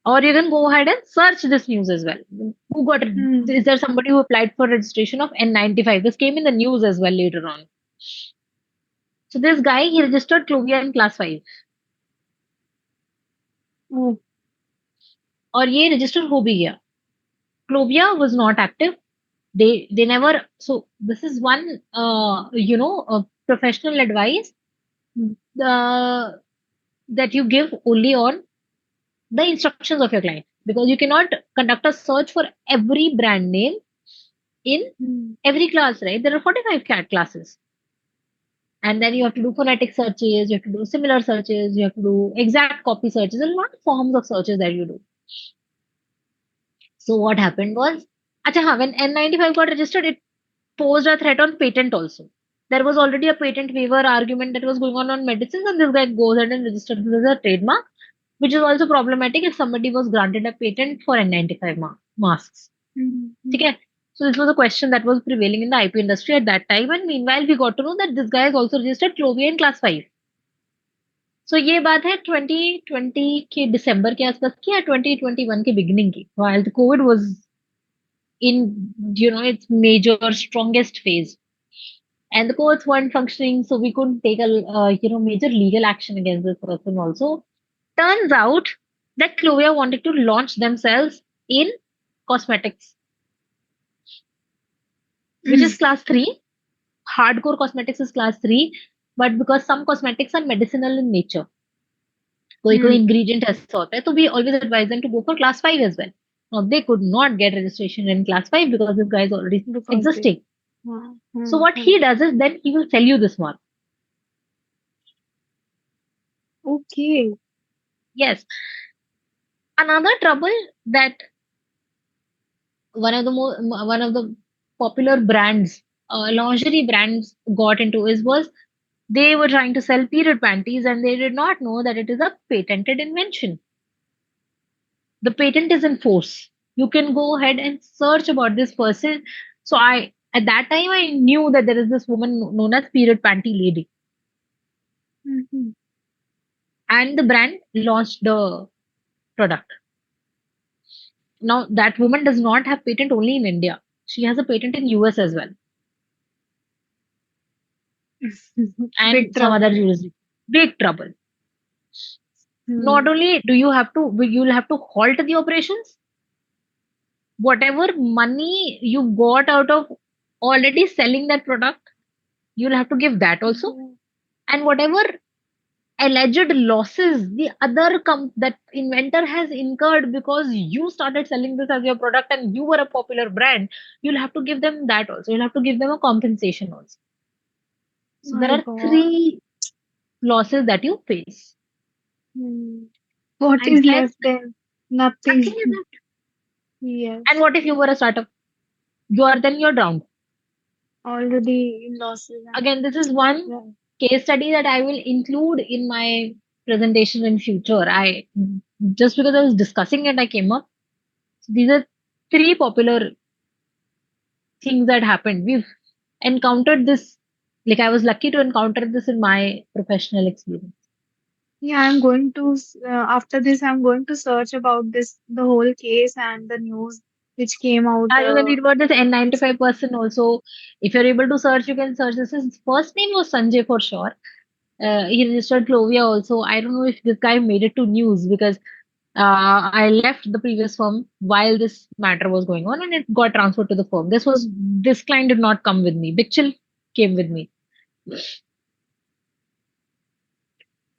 Or you can go ahead and search this news as well. Who got? Hmm. Is there somebody who applied for registration of N95? This came in the news as well later on. So this guy he registered Clovia in class 5 Oh. और ये register हो भी गया. Clovia was not active. They never. So this is one professional advice uh, that you give only on the instructions of your client, because you cannot conduct a search for every brand name in Hmm. every class, right? There are 45 cat classes. And then you have to do phonetic searches, you have to do similar searches, you have to do exact copy searches, a lot of forms of searches that you do. So what happened was, when N95 got registered, it posed a threat on patent also. There was already a patent waiver argument that was going on medicines, and this guy goes ahead and registers this as a trademark, which is also problematic if somebody was granted a patent for N95 masks. Hmm. Hmm. Okay. So this was a question that was prevailing in the IP industry at that time, and meanwhile we got to know that this guy has also registered Clovia in class 5. So ये बात है 2020 के दिसंबर के आसपास की या 2021 के beginning की, while the COVID was in its major strongest phase, and the courts weren't functioning, so we couldn't take a major legal action against this person also. Turns out that Clovia wanted to launch themselves in cosmetics, which is class 3. hardcore cosmetics is class 3, but because some cosmetics are medicinal in nature, कोई कोई ingredient ऐसा होता है, तो we always advise them to go for class 5 as well. Now they could not get registration in class 5 because this guy is already Because they- existing. So what Hmm. he does is then he will sell you this mark. Okay. Yes. Another trouble that one of the popular brands, lingerie brands got into was they were trying to sell period panties and they did not know that it is a patented invention. The patent is in force. You can go ahead and search about this person. So at that time I knew that there is this woman known as period panty lady, Mhm. and the brand launched the product. Now that woman does not have patent only in India. She has a patent in US as well and Big some other trouble. jurisdiction. Big trouble. Not Hmm. only do you'll have to halt the operations, whatever money you got out of already selling that product, you'll have to give that also. And whatever alleged losses the other that inventor has incurred because you started selling this as your product and you were a popular brand, you'll have to give them that also. You'll have to give them a compensation also. So there My are God. 3 losses that you face. Hmm. What I is guess left then? Nothing. nothing is left. Yes. And what if you were a startup? You're drowned. Already in losses. Again, this is one Yeah. case study that I will include in my presentation in future. I just because I was discussing it, I came up. These are 3 popular things that happened. We've encountered this. Like I was lucky to encounter this in my professional experience. Yeah, I'm going to, after this, I'm going to search about this, the whole case and the news which came out. You can read about this N95 person also. If you're able to search, you can search this. His first name was Sanjay for sure. He registered Clovia also. I don't know if this guy made it to news because I left the previous firm while this matter was going on and it got transferred to the firm. This client did not come with me. Bichel came with me.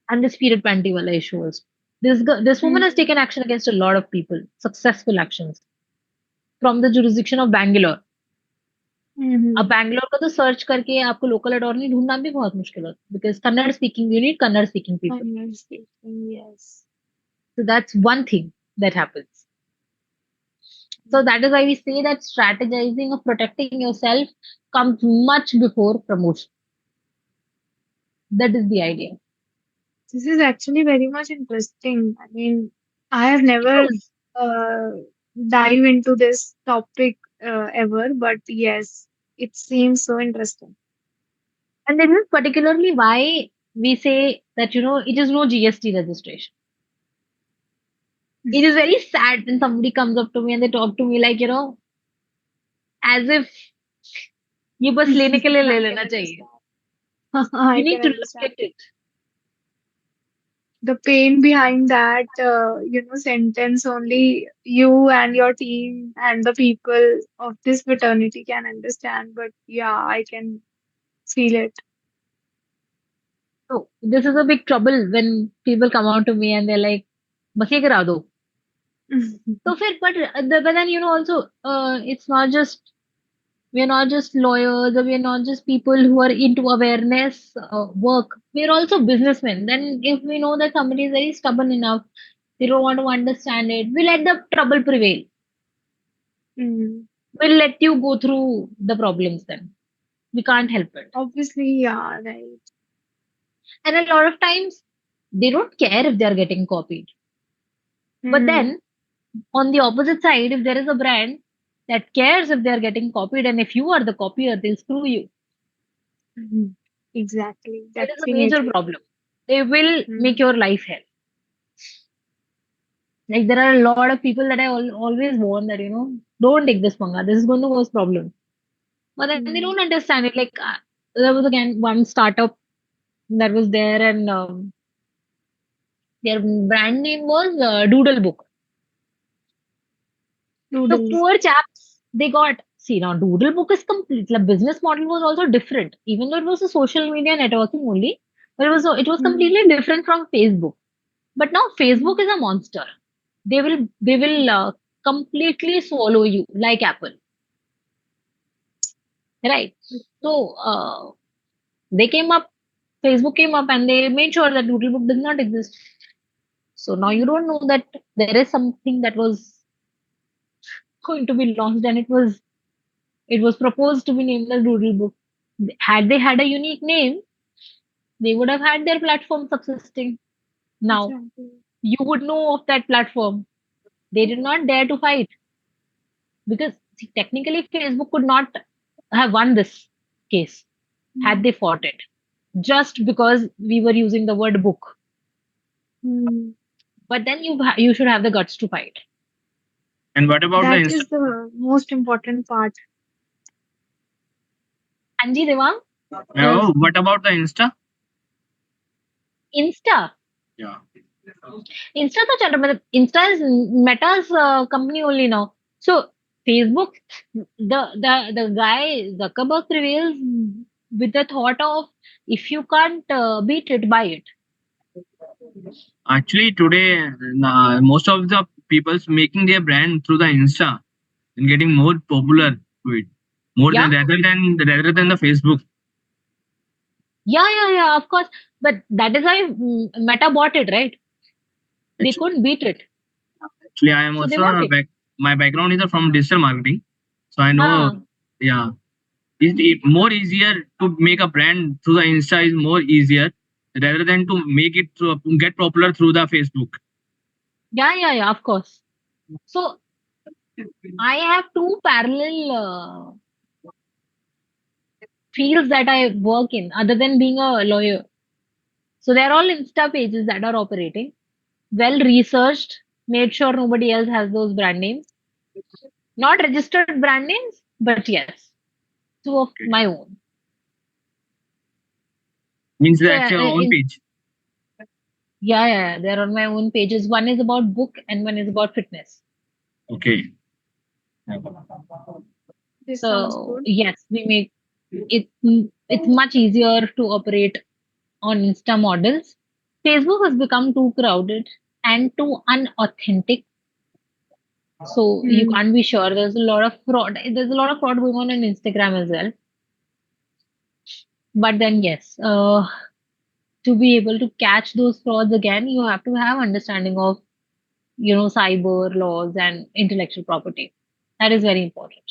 And this period panty wala issue was. This woman has taken action against a lot of people, successful actions from the jurisdiction of Bangalore. Mhm. अब बैंगलोर को तो search करके आपको local attorney ढूंढना भी बहुत मुश्किल होता है because Kannada speaking you need Kannada speaking people Finance speaking, yes. So that's one thing that happens so that is why we say that strategizing or protecting yourself comes much before promotion. That is the idea. This is actually very much interesting. I mean, I have never Yes. uh, dive into this topic ever, but yes, it seems so interesting. And this is particularly why we say that it is no GST registration. It is very sad when somebody comes up to me and they talk to me like as if ये बस लेने के लिए ले I लेना can चाहिए. understand. You I need can to look understand at it. the pain behind that, sentence. Only you and your team and the people of this fraternity can understand. But yeah, I can feel it. So this is a big trouble when people come out to me and they're like, बस ये करा दो. So but then also it's not just we're not just lawyers or we're not just people who are into awareness work. We're also businessmen. Then if we know that somebody is very stubborn enough, they don't want to understand it, we let the trouble prevail. Mm. We'll let you go through the problems then. We can't help it. Obviously, yeah, right. And a lot of times they don't care if they're getting copied. But Mm. then on the opposite side, if there is a brand that cares if they're getting copied and if you are the copier, they'll screw you. Mhm. Exactly, It is a major definitely. problem. They will make Mm. your life hell. Like there are a lot of people that I always warn that don't take this panga. This is going to cause problems. But then they Mm. don't understand it. Like there was again one startup that was there, and their brand name was Doodle Book. The Noodles. poor chaps, they got See, now Doodlebook is complete. The business model was also different, even though it was a social media networking only, but it was completely different from Facebook. But now Facebook is a monster. They will completely swallow you like Apple, right? So they came up, Facebook came up, and they made sure that Doodlebook does not exist. So now you don't know that there is something that was going to be launched, and it was proposed to be named as Doodlebook. Had they had a unique name, they would have had their platform subsisting. Now Exactly. you would know of that platform. They did not dare to fight because see, technically Facebook could not have won this case had they fought it just because we were using the word book. Hmm. But then you should have the guts to fight. And what about the That Insta? is the most important part. Anji Devang, Oh, what about the Insta? Insta. Yeah. Insta तो चल रहा मतलब Insta is Meta's company only now. So Facebook, the guy Zuckerberg prevails with the thought of if you can't beat it, buy it. Actually, today, most of the people's making their brand through the Insta and getting more popular to it, more Yeah, than rather than the Facebook. yeah, of course. But that is why Meta bought it, right? They Actually, couldn't beat it, I am so they also bought it. my background is from digital marketing, so I know. Ah, Yeah, it more easier to make a brand through the Insta is more easier rather than to make it get popular through the Facebook. yeah, of course. So I have two parallel fields that I work in, other than being a lawyer. So they're all Insta pages that are operating, well researched, made sure nobody else has those brand names. Not registered brand names, but yes, two of Okay. my own. Means So that's your own page. yeah, they're on my own pages. One is about book and one is about fitness. Okay. This sounds So good. yes, we make it. It's much easier to operate on Insta models. Facebook has become too crowded and too unauthentic. So you Hmm. can't be sure. There's a lot of fraud. There's a lot of fraud going on Instagram as well. But then yes, to be able to catch those frauds again, you have to have understanding of cyber laws and intellectual property. That is very important.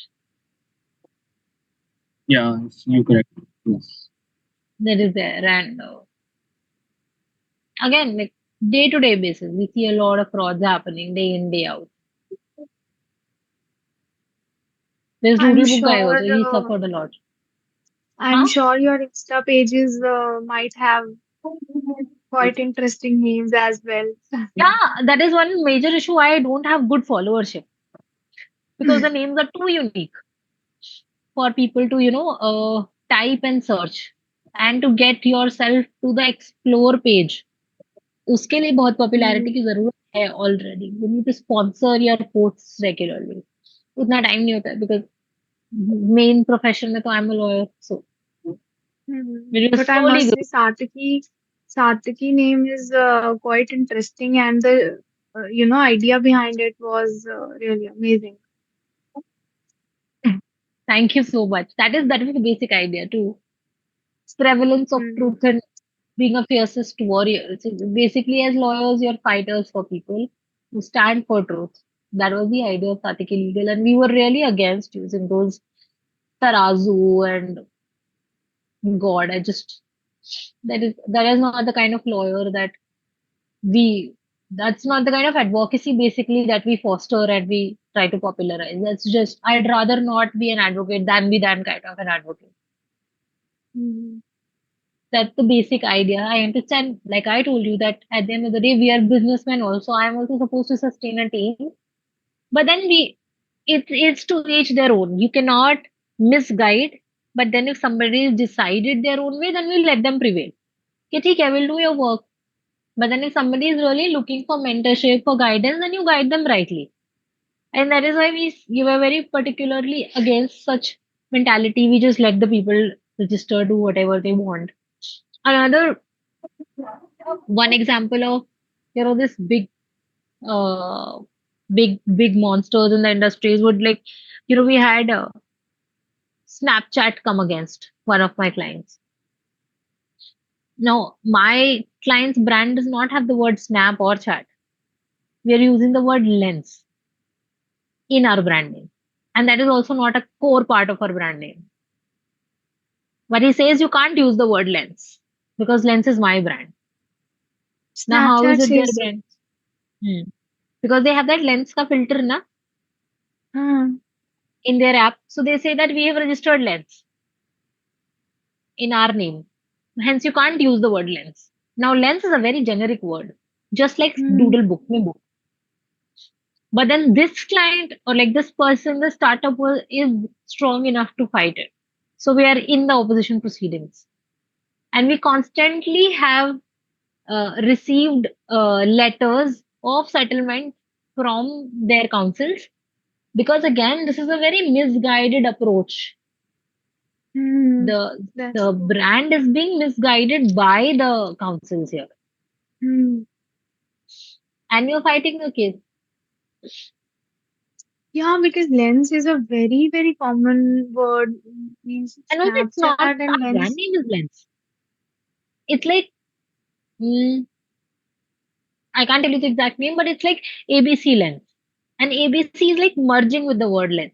Yeah, you correct. Yes. That is there, and again, like day to day basis, we see a lot of frauds happening day in day out. There's I'm Doodlebook guy sure. also. He suffered a lot. I'm Huh? sure your Insta pages might have quite interesting names as well. Yeah, that is one major issue why I don't have good followership because the names are too unique for people to type and search and to get yourself to the explore page. उसके लिए बहुत Hmm. Popularity की जरूरत है already. You need to sponsor your posts regularly. उतना time नहीं होता है because मेन प्रोफेशन में तो I am a lawyer so it will But I slowly must grow. say, Sartaki name is quite interesting, and the idea behind it was really amazing. Thank you so much. That is the basic idea too. Prevalence of Hmm. truth and being a fiercest warrior. So basically, as lawyers, you're fighters for people who stand for truth. That was the idea of Satiki Legal, and we were really against using those tarazu and God. That is not the kind of lawyer that we. That's not the kind of advocacy basically that we foster and we try to popularize. That's just I'd rather not be an advocate than be that kind of an advocate. Hmm. That's the basic idea. I understand, like I told you, that at the end of the day, we are businessmen also. I'm also supposed to sustain a team. But then it's to each their own. You cannot misguide. But then if somebody has decided their own way, then we'll let them prevail. Okay, ठीक है, we'll do your work. But then if somebody is really looking for mentorship, for guidance, then you guide them rightly. And that is why we were very particularly against such mentality. We just let the people register, do whatever they want. Another one example of this uh big monsters in the industries would, like, we had Snapchat come against one of my clients. Now, my client's brand does not have the word Snap or Chat. We are using the word Lens in our brand name. And that is also not a core part of our brand name. But he says you can't use the word Lens because Lens is my brand. Now, how is Snapchat it their says, brand? Because they have that Lens ka filter na in their app. So they say that we have registered Lens in our name. Hence, you can't use the word Lens. Now, Lens is a very generic word, just like doodle book. Mein book. But then this client, or like this person, the startup is strong enough to fight it. So we are in the opposition proceedings. And we constantly have received letters of settlement from their councils, because again, this is a very misguided approach. The that's the true. brand is being misguided by the councils here, and you're fighting the case. Yeah, because lens is a very, very common word. Means And also, it's not Snapchat and our brand lens. name is Lens. It's like, mm, I can't tell you the exact name, but it's like ABC Lens, and ABC is like merging with the word Lens.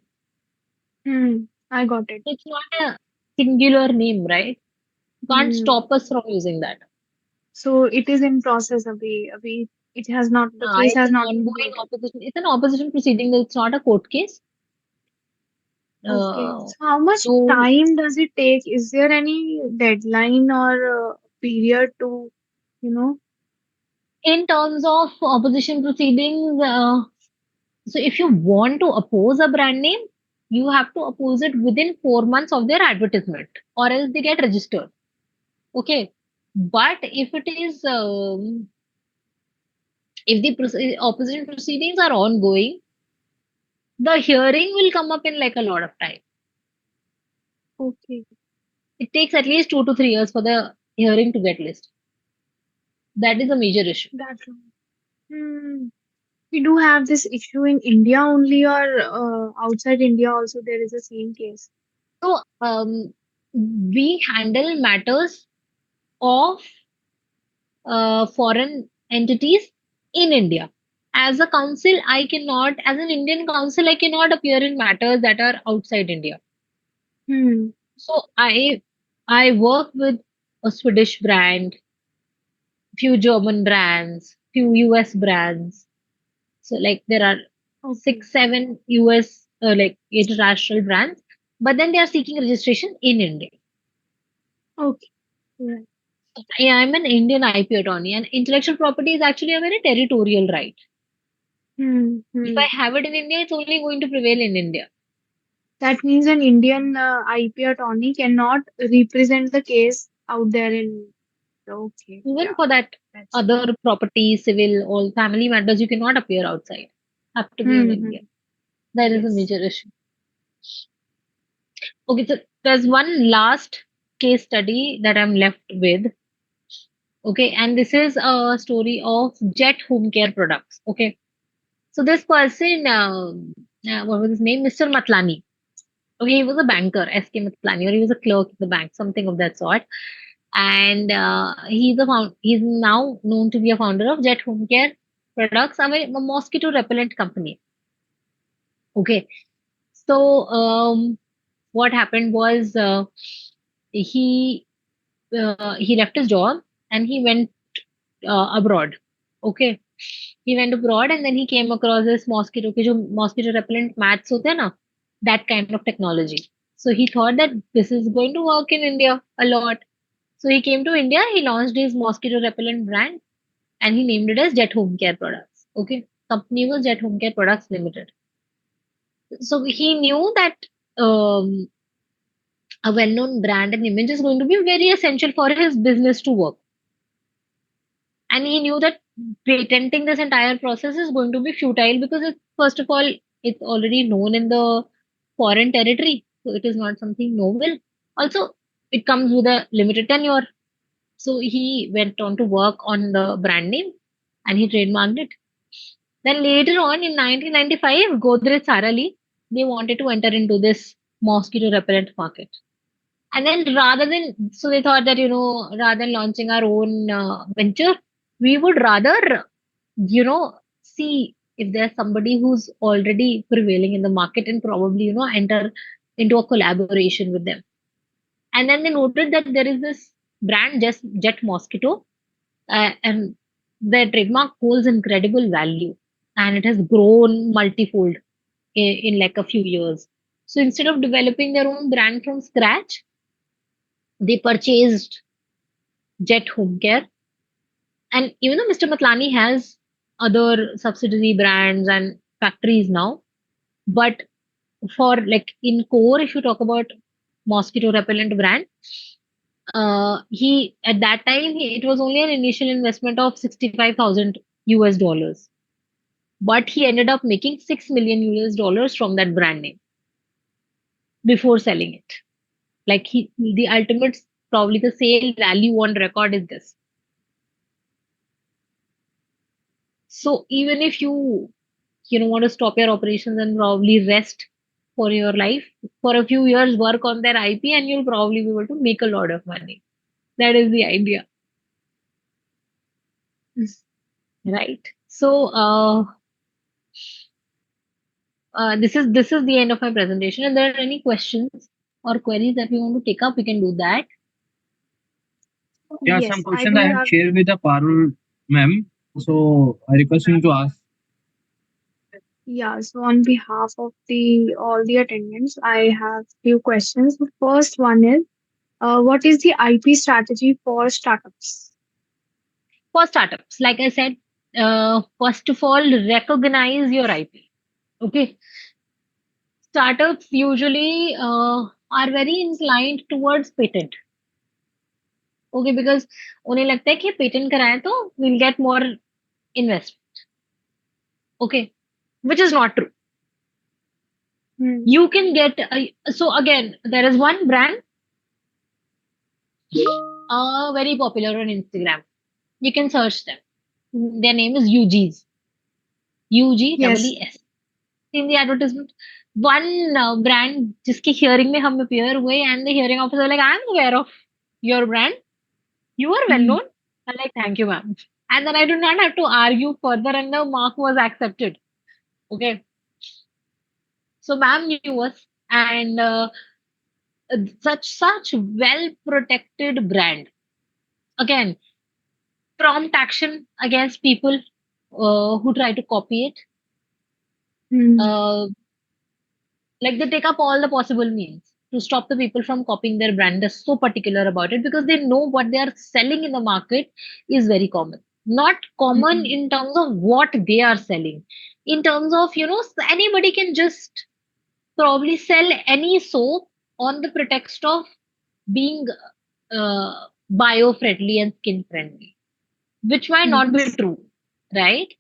I got it. It's not a singular name, right? You can't stop us from using that. So it is in process, Abhi. It has not, the case It's has an not been ongoing concluded. opposition. It's an opposition proceeding. It's not a court case. Okay. Uh, So how much so, time does it take? Is there any deadline or period to, you know? in terms of opposition proceedings, so if you want to oppose a brand name, you have to oppose it within 4 months of their advertisement, or else they get registered. Okay. But if the opposition proceedings are ongoing, the hearing will come up in like a lot of time. Okay. It takes at least 2 to 3 years for the hearing to get listed. That is a major issue. That's we do have this issue in India only, or outside India also there is the same case. So, we handle matters of foreign entities in India. As a council, as an Indian council, I cannot appear in matters that are outside India. So I work with a Swedish brand, few German brands, few US brands. So like there are Okay. 6, 7 US like international brands, but then they are seeking registration in India. Okay. Right. Yeah, I'm an Indian IP attorney, and intellectual property is actually a very territorial right. If I have it in India, it's only going to prevail in India. That means an Indian IP attorney cannot represent the case out there in. Okay. Even Yeah. for that That's other property, civil, all family matters, you cannot appear outside. Have to be in India. That is a Yes. major issue. Okay, so there's one last case study that I'm left with. Okay, and this is a story of Jet Home Care Products. Okay, so this person, what was his name? Mr. Matlani. Okay, he was a banker, SK Matlani, or he was a clerk in the bank, something of that sort. And he's now known to be a founder of Jet Home Care Products, a mosquito repellent company. Okay, so what happened was he he left his job and he went abroad. Okay, he went abroad and then he came across this mosquito repellent mats hote hain na, that kind of technology. So he thought that this is going to work in India a lot. So he came to India, he launched his mosquito repellent brand and he named it as Jet Home Care Products. Okay, company was Jet Home Care Products Limited. So he knew that a well-known brand and image is going to be very essential for his business to work. And he knew that patenting this entire process is going to be futile because it's, first of all, It's already known in the foreign territory, so it is not something novel. Also, it comes with a limited tenure. So he went on to work on the brand name and he trademarked it. Then later on in 1995, Godrej Sara Lee, they wanted to enter into this mosquito repellent market. And then so they thought that, rather than launching our own venture, we would rather, see if there's somebody who's already prevailing in the market and probably, enter into a collaboration with them. And then they noted that there is this brand, Jet Mosquito, and their trademark holds incredible value and it has grown multifold in like a few years. So instead of developing their own brand from scratch, they purchased Jet Home Care. And even though Mr. Matlani has other subsidiary brands and factories now, but for like in core, if you talk about mosquito repellent brand, he at that time it was only an initial investment of 65,000 US dollars, but he ended up making 6 million US dollars from that brand name before selling it. Like the ultimate, probably the sale value on record is this. So even if you want to stop your operations and probably rest for your life for a few years, work on their IP, and you'll probably be able to make a lot of money. That is the idea, right? So this is the end of my presentation. And there are any questions or queries that we want to take up, we can do that. Yeah, Yes, some I questions do I have have. shared with the Parul ma'am. So I request you to ask. Yeah, so on behalf of the all the attendants, I have few questions. The first one is, what is the IP strategy for startups? For startups, like I said, first of all, recognize your IP. Okay. Startups usually are very inclined towards patent. Okay, because उन्हें लगता है कि patent कराएं तो we'll get more investment. Okay, which is not true. You can get so again, there is one brand very popular on Instagram. You can search them. Their name is UGs. UGEES. In the advertisement, one brand जिसकी hearing में हम appear हुए and the hearing officer like, I'm aware of your brand. You are well known. I'm like, thank you, ma'am. And then I do not have to argue further and the mark was accepted. Okay. So ma'am knew us and such well protected brand. Again, prompt action against people who try to copy it. Like they take up all the possible means to stop the people from copying their brand. They're so particular about it because they know what they are selling in the market is very common. Not common in terms of what they are selling. In terms of, anybody can just probably sell any soap on the pretext of being bio-friendly and skin-friendly, which might not be true, right?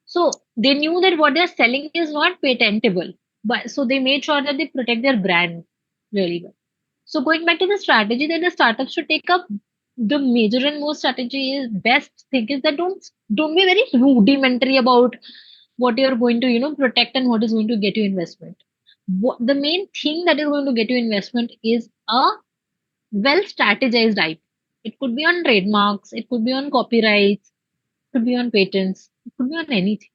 So they knew that what they're selling is not patentable, but so they made sure that they protect their brand really well. So going back to the strategy that the startups should take up, the major and most strategy is best thing is that don't be very rudimentary about what you're going to protect and what is going to get you investment. The main thing that is going to get you investment is a well strategized IP. It could be on trademarks, it could be on copyrights, it could be on patents, it could be on anything.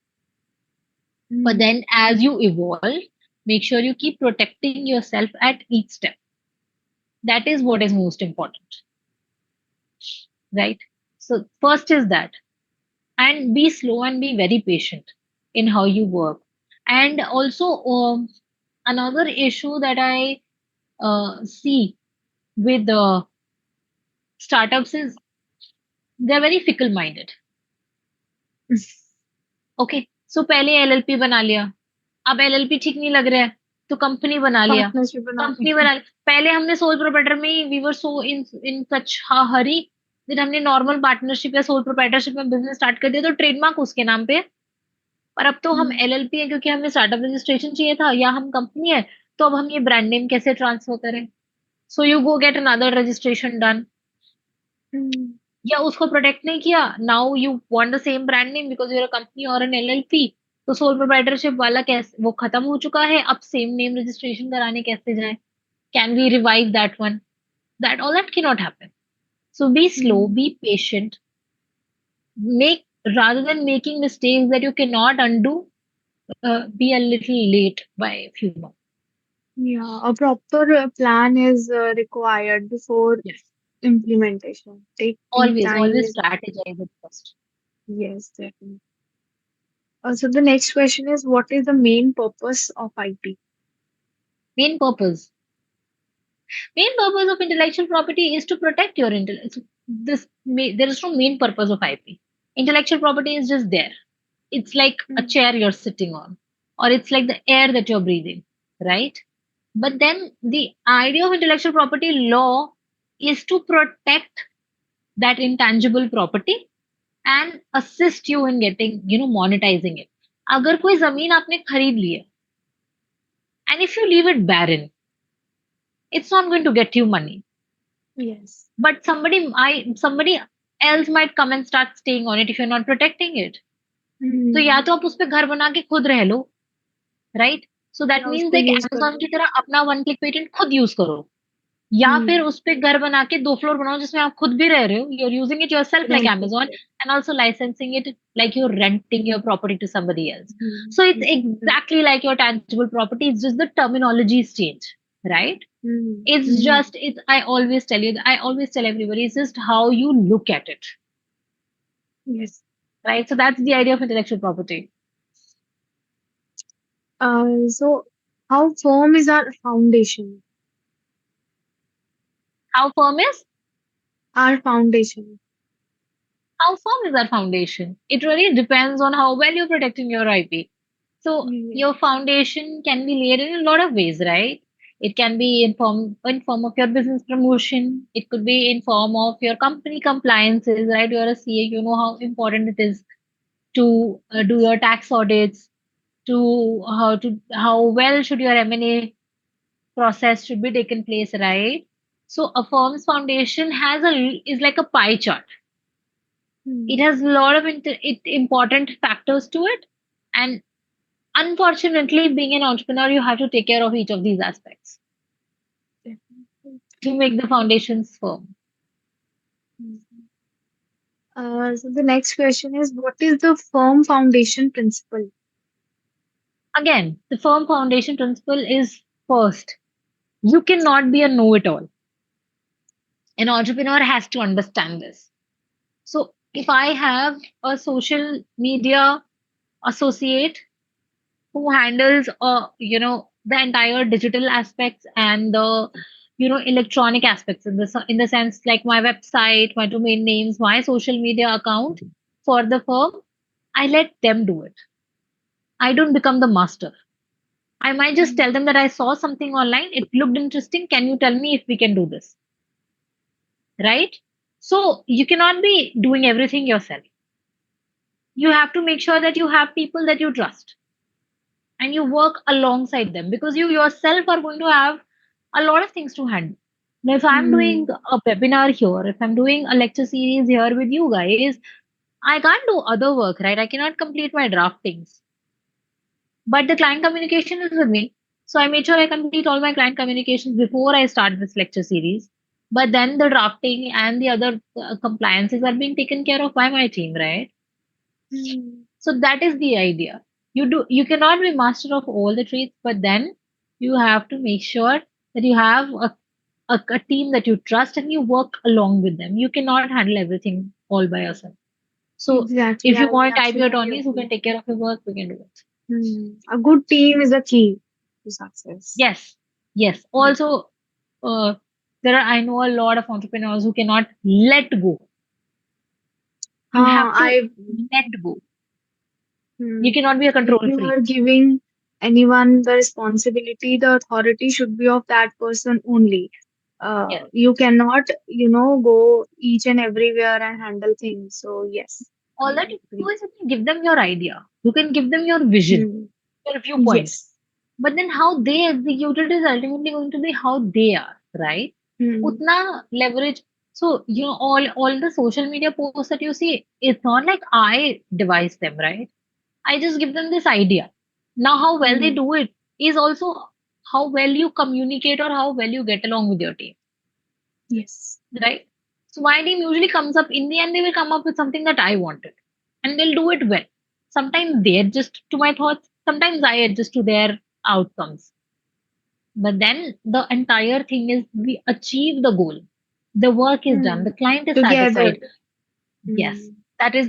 But then as you evolve, make sure you keep protecting yourself at each step. That is what is most important. Right? So first is that. And be slow and be very patient in how you work. And also another issue that I see with the startups is they're very fickle minded. Okay. So पहले LLP बना लिया. अब LLP ठीक नहीं लग रहा है तो कंपनी बना लिया. कंपनी बना पहले हमने सोल प्रोप्राइटर में we were so in such a hurry that हमने नॉर्मल पार्टनरशिप या सोल प्रोप्राइटरशिप में बिजनेस स्टार्ट कर दिया तो ट्रेडमार्क उसके नाम पे पर अब तो हम LLP है क्योंकि हमें स्टार्टअप रजिस्ट्रेशन चाहिए था, या हम कंपनी है, तो अब हम ये ब्रांड नेम कैसे ट्रांसफर करें? So you go get another registration done, या उसको प्रोटेक्ट नहीं किया, now you want the same brand name because you're a company और एन LLP, तो सोल प्रोप्राइटरशिप वाला कैसे, वो खत्म हो चुका है, अब सेम नेम रजिस्ट्रेशन कराने कैसे जाए? Can we revive that one? That all that cannot happen. So be slow, be patient, make, rather than making mistakes that you cannot undo, be a little late by a few months. Yeah, a proper plan is required before Yes. implementation. Take Always, time always is strategize it first. yes, definitely. So the next question is, what is the main purpose of IP? Main purpose. Main purpose of intellectual property is to protect your there is no main purpose of IP. Intellectual property is just there. It's like a chair you're sitting on, or it's like the air that you're breathing, right? But then the idea of intellectual property law is to protect that intangible property and assist you in getting, monetizing it. अगर कोई जमीन आपने खरीद ली है, and if you leave it barren, it's not going to get you money. Yes. But somebody else might come and start staying on it if you're not protecting it. तो या तो आप उस पे घर बना के खुद रह लो, राइट? सो दैट या मीन्स उसको एक use Amazon करो। की तरह अपना वन क्लिक पेटेंट खुद यूज करो, या फिर उस पे घर बना के 2 फ्लोर बनाओ जिसमें आप खुद भी रह रहे हो, you are using it yourself like Rent Amazon, it. and also licensing it like you're renting your property to somebody else. Hmm. So it's exactly like your tangible property, it's just the terminologies change, right? It's just, I always tell you, I always tell everybody, it's just how you look at it, Yes. right? So that's the idea of intellectual property. So how firm is our foundation? How firm is? Our foundation. How firm is our foundation? It really depends on how well you're protecting your IP. So Yeah. your foundation can be laid in a lot of ways, right? It can be in form of your business promotion. It could be in form of your company compliances, right? You're a CA, you know how important it is to do your tax audits, to how well should your M&A process should be taken place, right? So a firm's foundation is like a pie chart. It has a lot of important factors to it, and unfortunately, being an entrepreneur, you have to take care of each of these aspects to make the foundations firm. So the next question is, what is the firm foundation principle? Again, the firm foundation principle is first, you cannot be a know-it-all. An entrepreneur has to understand this. So if I have a social media associate who handles the entire digital aspects and the electronic aspects, in the sense like my website, my domain names, my social media account for the firm, I let them do it. I don't become the master. I might just tell them that I saw something online, it looked interesting, can you tell me if we can do this, right? So you cannot be doing everything yourself. You have to make sure that you have people that you trust and you work alongside them, because you yourself are going to have a lot of things to handle. Now, if I'm doing a webinar here, if I'm doing a lecture series here with you guys, I can't do other work, right? I cannot complete my draftings. But the client communication is with me. So I made sure I complete all my client communications before I start this lecture series. But then the drafting and the other compliances are being taken care of by my team, right? So that is the idea. You cannot be master of all the trades, but then you have to make sure that you have a team that you trust and you work along with them. You cannot handle everything all by yourself. So Exactly. if you I want IP absolutely attorneys who agree. can take care of your work, we can do it. A good team is a key to success. Yes. Also, I know a lot of entrepreneurs who cannot let go. You have to let go. You cannot be a control If you freak. are giving anyone the responsibility, the authority should be of that person only. Yes. You cannot, go each and everywhere and handle things. So yes. All that you do is you can give them your idea. You can give them your vision, Hmm. your viewpoint. Yes. But then how they execute it is ultimately going to be how they are, right? Hmm. Utna leverage. So, all the social media posts that you see, it's not like I devise them, right? I just give them this idea. Now, how well they Hmm. do it is also how well you communicate or how well you get along with your team, Yes. right? So, my team usually comes up in the end, they will come up with something that I wanted and they'll do it well. Sometimes they adjust to my thoughts, sometimes I adjust to their outcomes. But then the entire thing is we achieve the goal. The work is done, Hmm. the client is Together. satisfied. Yes, Hmm.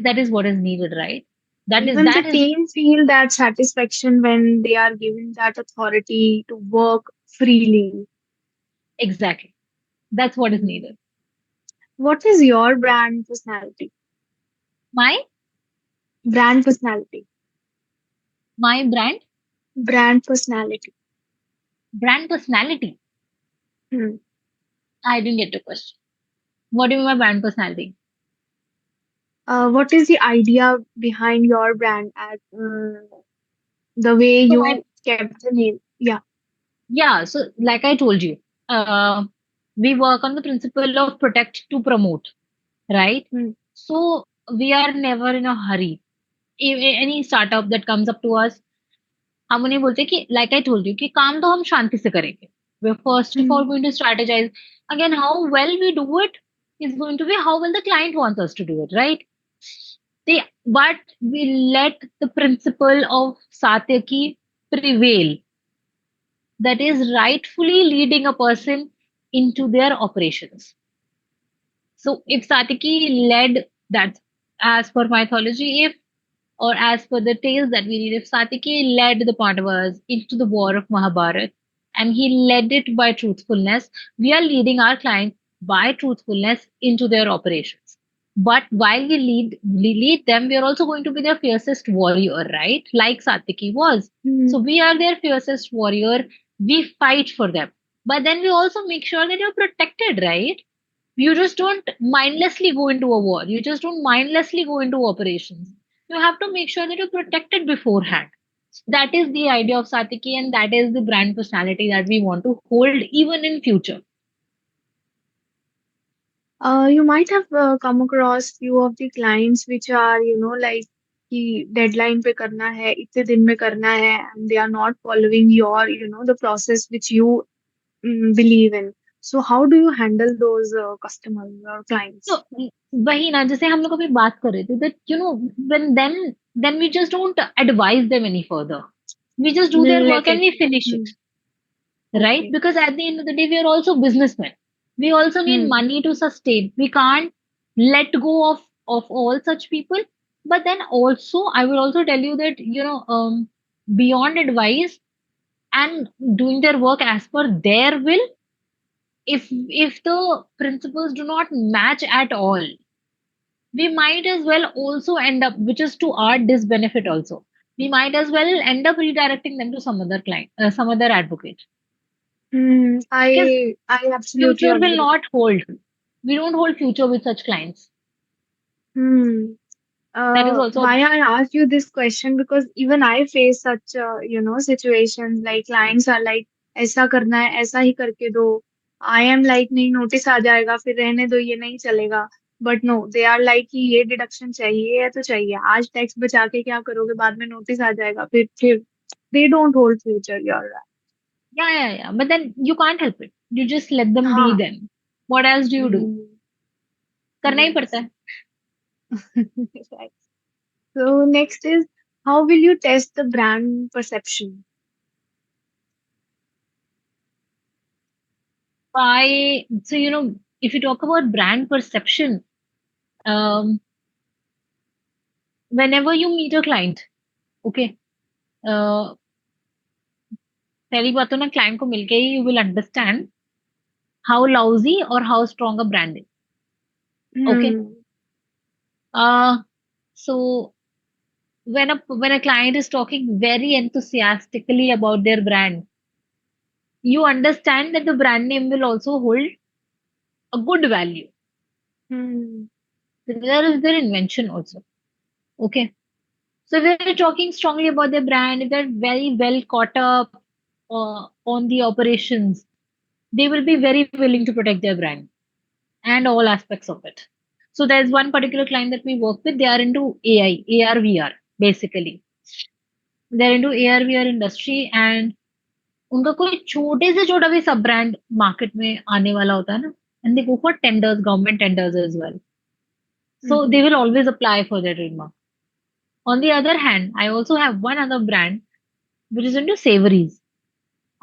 that is what is needed, right? That is Even the that is team feel that satisfaction when they are given that authority to work freely. exactly that's what is Hmm. needed. What is your brand personality? My Brand personality. my Brand personality. brand personality. Hmm. I didn't get the question. What do you mean by brand personality? What is the idea behind your brand at the way So my you kept the name? Yeah. yeah, so like I told you, uh, we work on the principle of protect to promote, right? Hmm. So we are never in a hurry. Any startup that comes up to us, हम उन्हें बोलते हैं कि like I told you कि काम तो हम शांति से करेंगे. We're first of all Hmm. going to strategize. Again, how well we do it is going to be how well the client wants us to do it, right? But we let the principle of Satyaki prevail, that is rightfully leading a person into their operations. So if Satyaki led that, as per mythology, if or as per the tales that we read, if Satyaki led the Pandavas into the war of Mahabharat and he led it by truthfulness, we are leading our client by truthfulness into their operations. But while we lead them, we are also going to be their fiercest warrior, right? Like Satyaki was. Hmm. So we are their fiercest warrior. We fight for them. But then we also make sure that you're protected, right? You just don't mindlessly go into a war. You just don't mindlessly go into operations. You have to make sure that you're protected beforehand. That is the idea of Satiki, and that is the brand personality that we want to hold even in future. You might have come across few of the clients which are, like कि deadline पे करना है, इतने दिन में करना है, and they are not following your, the process which you believe in. So how do you handle those customers or So clients? वही ना जैसे हम लोग अभी बात कर रहे थे that when then we just don't advise them any further. We just do their Let work and it. we finish Hmm. it, right? Okay. Because at the end of the day, we are also businessmen. We also need Hmm. money to sustain. We can't let go of all such people. But then also, I will also tell you that beyond advice and doing their work as per their will, if the principles do not match at all, we might as well also end up, which is to our disbenefit also. We might as well end up redirecting them to some other client, some other advocate, Hmm. because I absolutely future will agree. not hold. We don't hold future with such clients. Hmm. That is also Why I asked you this question because even I face such situations like clients are like ऐसा करना है ऐसा ही करके दो. I am like नहीं notice आ जाएगा फिर रहने दो ये नहीं चलेगा. But no, they are like कि ये डिडक्शन चाहिए है तो चाहिए. आज टैक्स बचा के क्या करोगे बाद में नोटिस आ जाएगा फिर they don't hold future. You're right. yeah. But then you can't help it. You just let them be हाँ. them. What else do you do? Hmm. करना ही पड़ता Yes. है. Right. So next is how will you test the brand perception? So if you talk about brand perception, um, whenever you meet a client, okay, uh, पहली बात तो ना client को मिलके ही you will understand how lousy or how strong a brand is. Okay. Hmm. So when a client is talking very enthusiastically about their brand, you understand that the brand name will also hold a good value. Hmm. There is their invention also. Okay. So if they're talking strongly about their brand, if they're very well caught up on the operations, they will be very willing to protect their brand and all aspects of it. So there's one particular client that we work with. They are into AI, AR, VR, basically. They're into AR, VR industry, and उनका कोई छोटे से छोटा भी सब brand market में आने वाला होता है ना, and they go for tenders, government tenders as well. So they will always apply for their trademark. On the other hand, I also have one other brand which is into savories.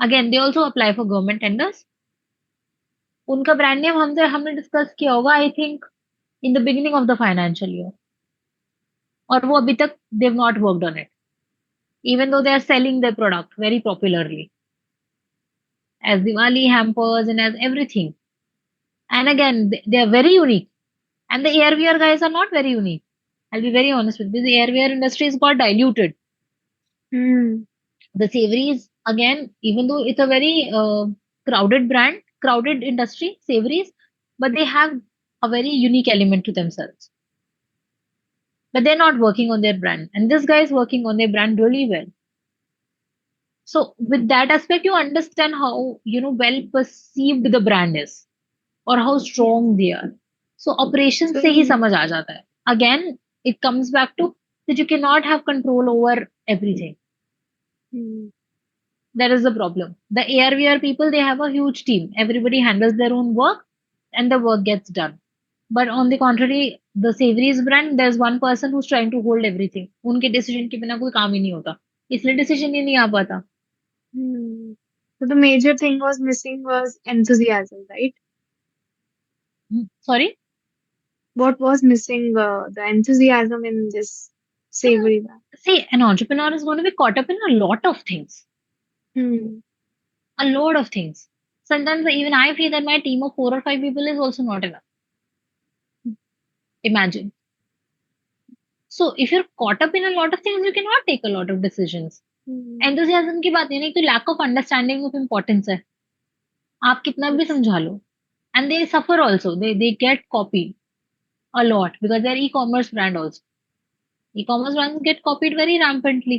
Again, they also apply for government tenders. उनका brand name हमने discuss किया होगा, I think in the beginning of the financial year, और वो अभी तक they have not worked on it, even though they are selling their product very popularly as Diwali hampers and as everything. And again, they are very unique. And the AR/VR guys are not very unique. I'll be very honest with you. The AR/VR industry has got diluted. The savories, again, even though it's a very crowded brand, crowded industry, savories, but they have a very unique element to themselves. But they're not working on their brand. And this guy is working on their brand really well. So with that aspect, you understand how, well perceived the brand is or how strong they are. So operations से ही समझ आ जाता है. Again, it comes back to that you cannot have control over everything. That is the problem. The AR/VR people, they have a huge team. Everybody handles their own work and the work gets done. But on the contrary, the savories brand, there's one person who's trying to hold everything. उनके decision के बिना कोई काम ही नहीं होता. इसलिए decision ही नहीं आ पाता. So the major thing was missing was enthusiasm, right? Sorry? What was missing the enthusiasm in this savory brand? See, an entrepreneur is going to be caught up in a lot of things. A lot of things. Sometimes even I feel that my team of 4 or 5 people is also not enough. Imagine. So if you're caught up in a lot of things, you cannot take a lot of decisions. Enthusiasm की बात नहीं, एक तो lack of understanding of importance है. आप कितना भी समझा लो, and they suffer also, they get copied a lot because they're e-commerce brand also. E-commerce brands get copied very rampantly.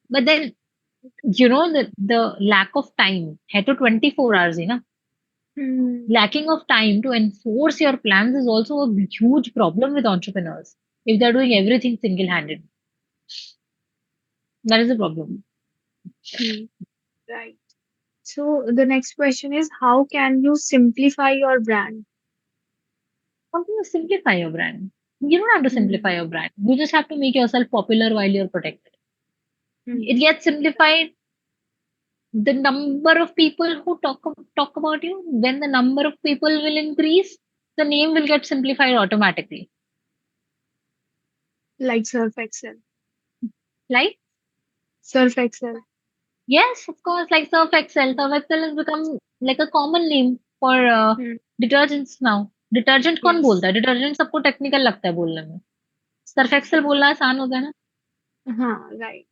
But then, the lack of time, है तो 24 hours, lacking of time to enforce your plans is also a huge problem with entrepreneurs if they're doing everything single-handed. That is the problem. Right. So the next question is, how can you simplify your brand? How do you simplify your brand? You don't have to simplify your brand. You just have to make yourself popular while you're protected. It gets simplified. The number of people who talk about you, when the number of people will increase, the name will get simplified automatically. Like Surf Excel. Like? Surf Excel. Yes, of course, like Surf Excel. Surf Excel has become like a common name for detergents now. Detergent कौन बोलता है? Detergent सबको technical लगता है बोलने में. Surf Excel बोलना आसान होता है ना. हाँ, राइट.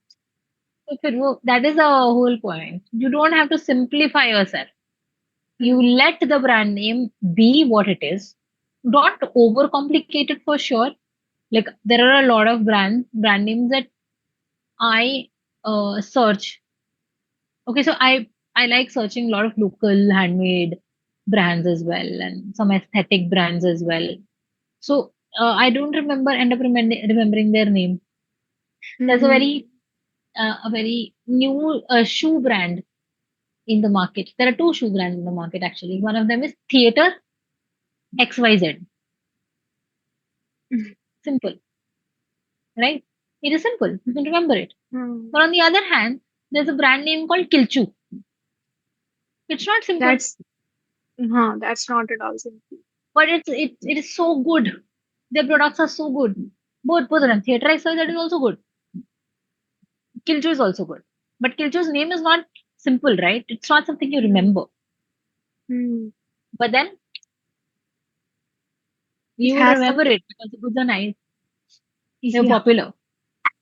तो फिर वो that is the whole point. You don't have to simplify yourself. You let the brand name be what it is. Don't over complicate it for sure. Like there are a lot of brand names that I search. Okay, so I like searching a lot of local handmade brands as well and some aesthetic brands as well. So I don't end up remembering their name. There's a very new shoe brand in the market. There are 2 shoe brands in the market actually. One of them is Theater XYZ. Simple, right? It is simple. You can remember it. But on the other hand, there's a brand name called Kilchu. It's not simple. That's not at all simple. But it is so good. Their products are so good. Both of them. Theater XYZ is also good. Kilchu is also good. But Kilchu's name is not simple, right? It's not something you remember. But then you will remember it because the goods are nice. They're popular.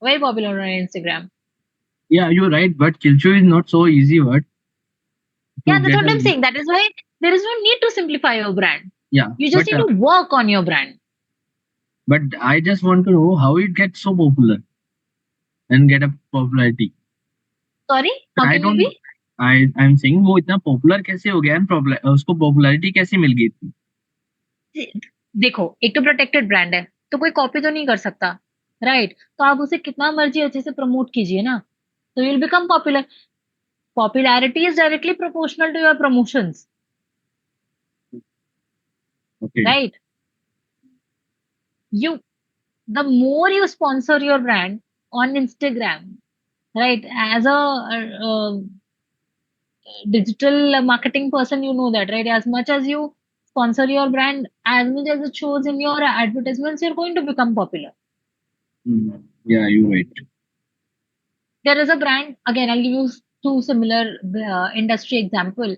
Very popular on Instagram. Yeah, you're right. But Kilchu is not so easy word. Yeah, that's what I'm saying. That is why there is no need to simplify your brand. Yeah. You just need to work on your brand. But I just want to know how it gets so popular. and get a popularity. Sorry, how I can you don't. be? I'm saying वो इतना popular कैसे हो गया and उसको popularity कैसे मिल गई थी? देखो, एक तो प्रोटेक्टेड ब्रांड है, तो कोई कॉपी तो नहीं कर सकता, राइट? तो आप उसे कितना मर्जी अच्छे से प्रमोट कीजिए ना, तो you will become popular. Popularity is directly proportional to your promotions, Okay. right? You, the more you sponsor your brand on Instagram, right? As a digital marketing person, you know that, right? As much as you sponsor your brand, as much as it shows in your advertisements, you're going to become popular. Yeah, you're right. There is a brand, again, I'll give you two similar industry example.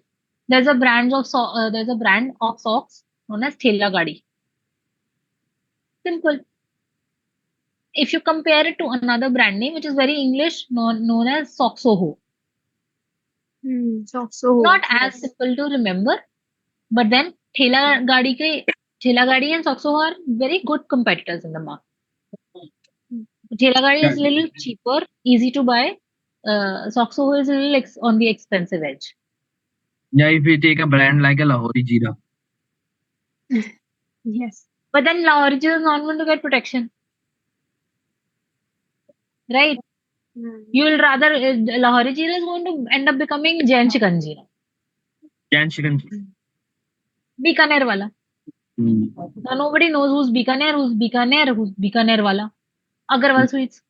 There's a brand of socks known as Thela Gadi. Simple. If you compare it to another brand name, which is very English, known as Soxoho. So Not as simple to remember, but then Thela Gadi and Soxoho are very good competitors in the market. Thela Gadi is a little cheaper, easy to buy. Soxoho is a little on the expensive edge. Yeah, if you take a brand like a Lahori Jeera. yes. But then Lahori Jeera is not going to get protection. Right? You will rather, Lahori Jeera is going to end up becoming Jain Shikanji. Can chicken. Bikaner wala. So nobody knows who's Bikaner wala. Agarwal Sweets.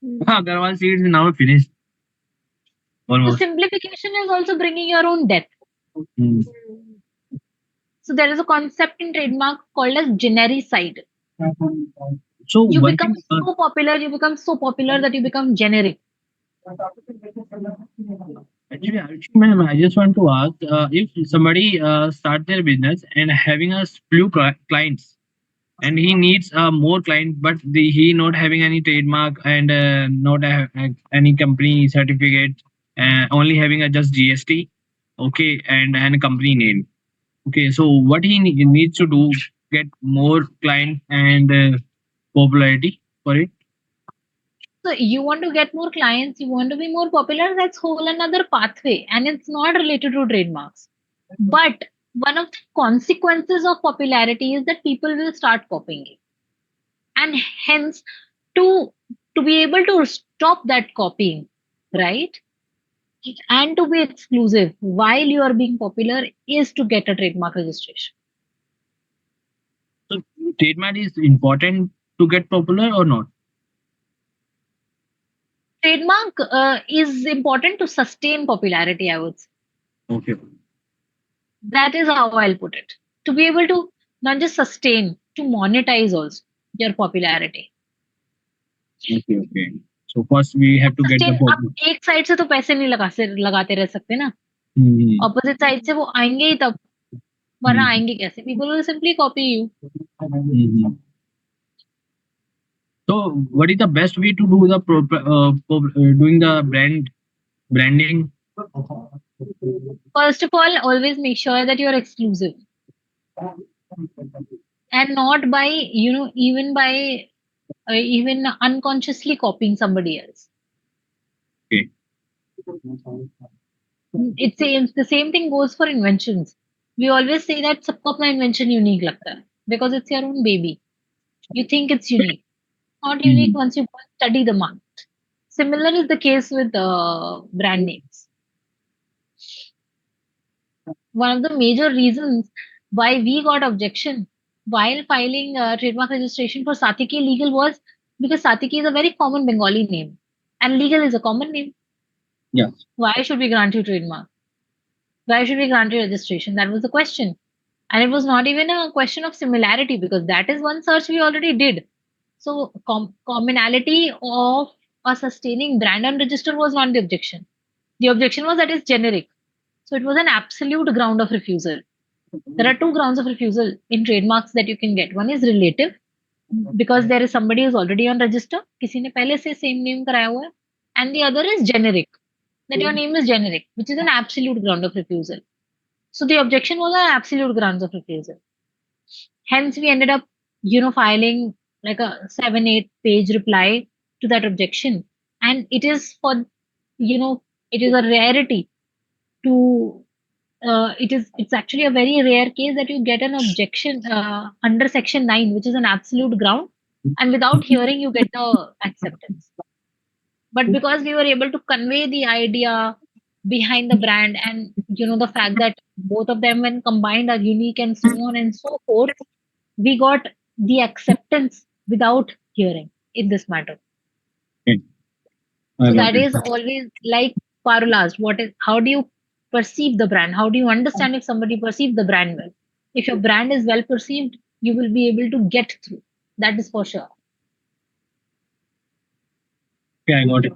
Agarwal Seeds is now finished. So Almost. simplification is also bringing your own death. So there is a concept in trademark called as genericide. So You one become thing, so popular that you become generic. actually, ma'am, I just want to ask, if somebody start their business and having a few clients, and he needs more client, but he not having any trademark and not any company certificate, only having a just GST, okay, and a company name. Okay, so what he needs to do get more client and popularity for it. So you want to get more clients, you want to be more popular, that's whole another pathway, and it's not related to trademarks. But one of the consequences of popularity is that people will start copying it. And hence, to be able to stop that copying, right? And to be exclusive while you are being popular is to get a trademark registration. So trademark is important to get popular or not? Trademark is important to sustain popularity, I would say. Okay. That is how I'll put it. To be able to not just sustain, to monetize also your popularity. Okay, okay. So first we have to get the Sustain, आप एक side से तो पैसे नहीं लगाते रह सकते ना. Opposite साइड से वो आएंगे ही तब, वरना आएंगे कैसे? People will simply copy you. So what is the best way to do the doing the branding? First of all, always make sure that you're exclusive. And not by, even by even unconsciously copying somebody else. Okay. The same thing goes for inventions. We always say that सबको अपना invention unique लगता है because it's your own baby. You think it's unique. Not unique once you study the market. Similar is the case with brand names. One of the major reasons why we got objection while filing trademark registration for Satiki legal was because Satiki is a very common Bengali name and legal is a common name. Yeah. Why should we grant you trademark? Why should we grant you registration? That was the question. And it was not even a question of similarity because that is one search we already did. So commonality of a sustaining brand and register was not the objection. The objection was that it's generic. So it was an absolute ground of refusal. There are two grounds of refusal in trademarks that you can get. One is relative, because there is somebody who's already on register. किसी ने पहले से same name कराया हुआ है. And the other is generic, that your name is generic, which is an absolute ground of refusal. So the objection was an absolute grounds of refusal. Hence, we ended up, filing like a 7-8 page reply to that objection. And it is for, it is a rarity to, it's actually a very rare case that you get an objection under section 9, which is an absolute ground, and without hearing you get the acceptance. But because we were able to convey the idea behind the brand, and the fact that both of them when combined are unique and so on and so forth, we got the acceptance without hearing in this matter. I So got that it. is always like Parul asked, how do you perceive the brand? How do you understand if somebody perceives the brand well? If your brand is well perceived, you will be able to get through. That is for sure. Yeah, I got it.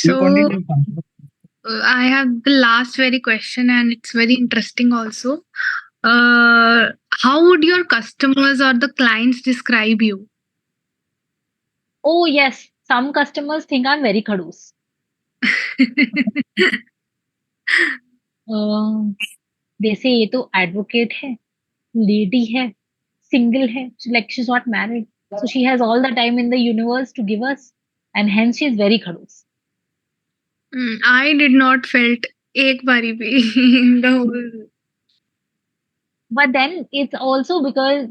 You So continue. I have the last very question, and it's very interesting also. How would your customers or the clients describe you? Oh yes, some customers think I'm very khadus. They say ये तो advocate है, lady है, single है, like she's not married, so she has all the time in the universe to give us, and hence she is very khadus. I did not felt एक बारी भी in the whole. But then it's also because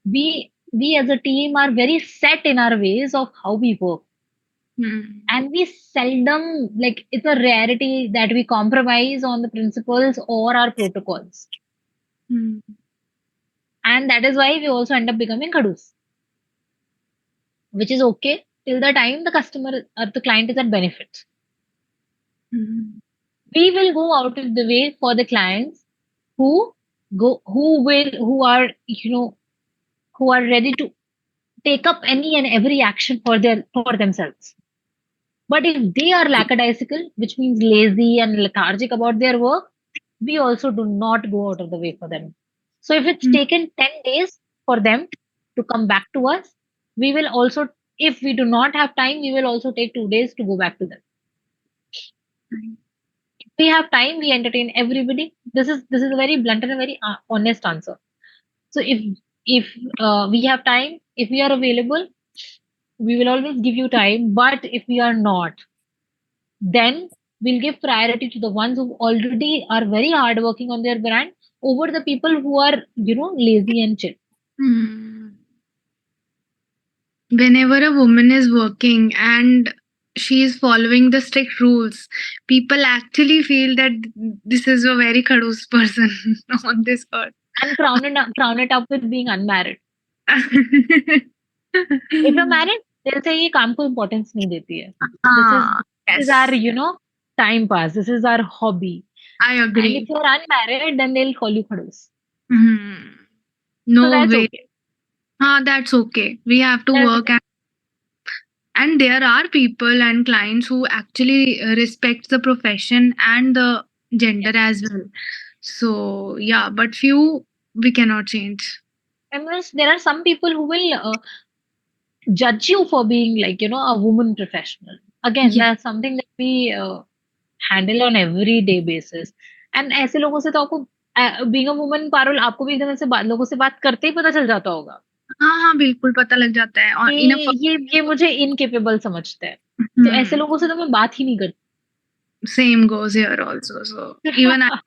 we as a team are very set in our ways of how we work, Hmm. and we seldom, like, it's a rarity that we compromise on the principles or our protocols, Hmm. and that is why we also end up becoming khadus, which is okay till the time the customer or the client is at benefit. Hmm. We will go out of the way for the clients who who are ready to take up any and every action for themselves. But if they are lackadaisical, which means lazy and lethargic about their work, we also do not go out of the way for them. So if it's Hmm. taken 10 days for them to come back to us, we will also, if we do not have time, we will also take 2 days to go back to them. If we have time, we entertain everybody. This is a very blunt and a very honest answer. So if we have time, if we are available, we will always give you time. But if we are not, then we'll give priority to the ones who already are very hardworking on their brand over the people who are, lazy and chill. Hmm. Whenever a woman is working and she is following the strict rules, people actually feel that this is a very khadus person on this earth. And crown it up with being unmarried. If you're married, they'll say ये काम को importance नहीं देती है. This is Ah, this is yes, our time pass. This is our hobby. I And if agree. you're unmarried, then they'll call you khadus. Hmm. So No that's way. okay. That's okay. We have to That's work, and there are people and clients who actually respect the profession and the gender as well. So yeah, but few we cannot change. And there are some people who will judge you for being, like, a woman professional. Again, Yeah. that's something that we handle on everyday basis. And ऐसे लोगों से तो आपको, being a woman, Parul, आपको भी एकदम ऐसे लोगों से बात करते ही पता चल जाता होगा हाँ, हाँ, बिल्कुल पता लग जाता है और कि इन अ ये मुझे इनकेपेबल समझते हैं, तो ऐसे हुँ, लोगों से तो मैं बात ही नहीं करती. same goes here also. So even I,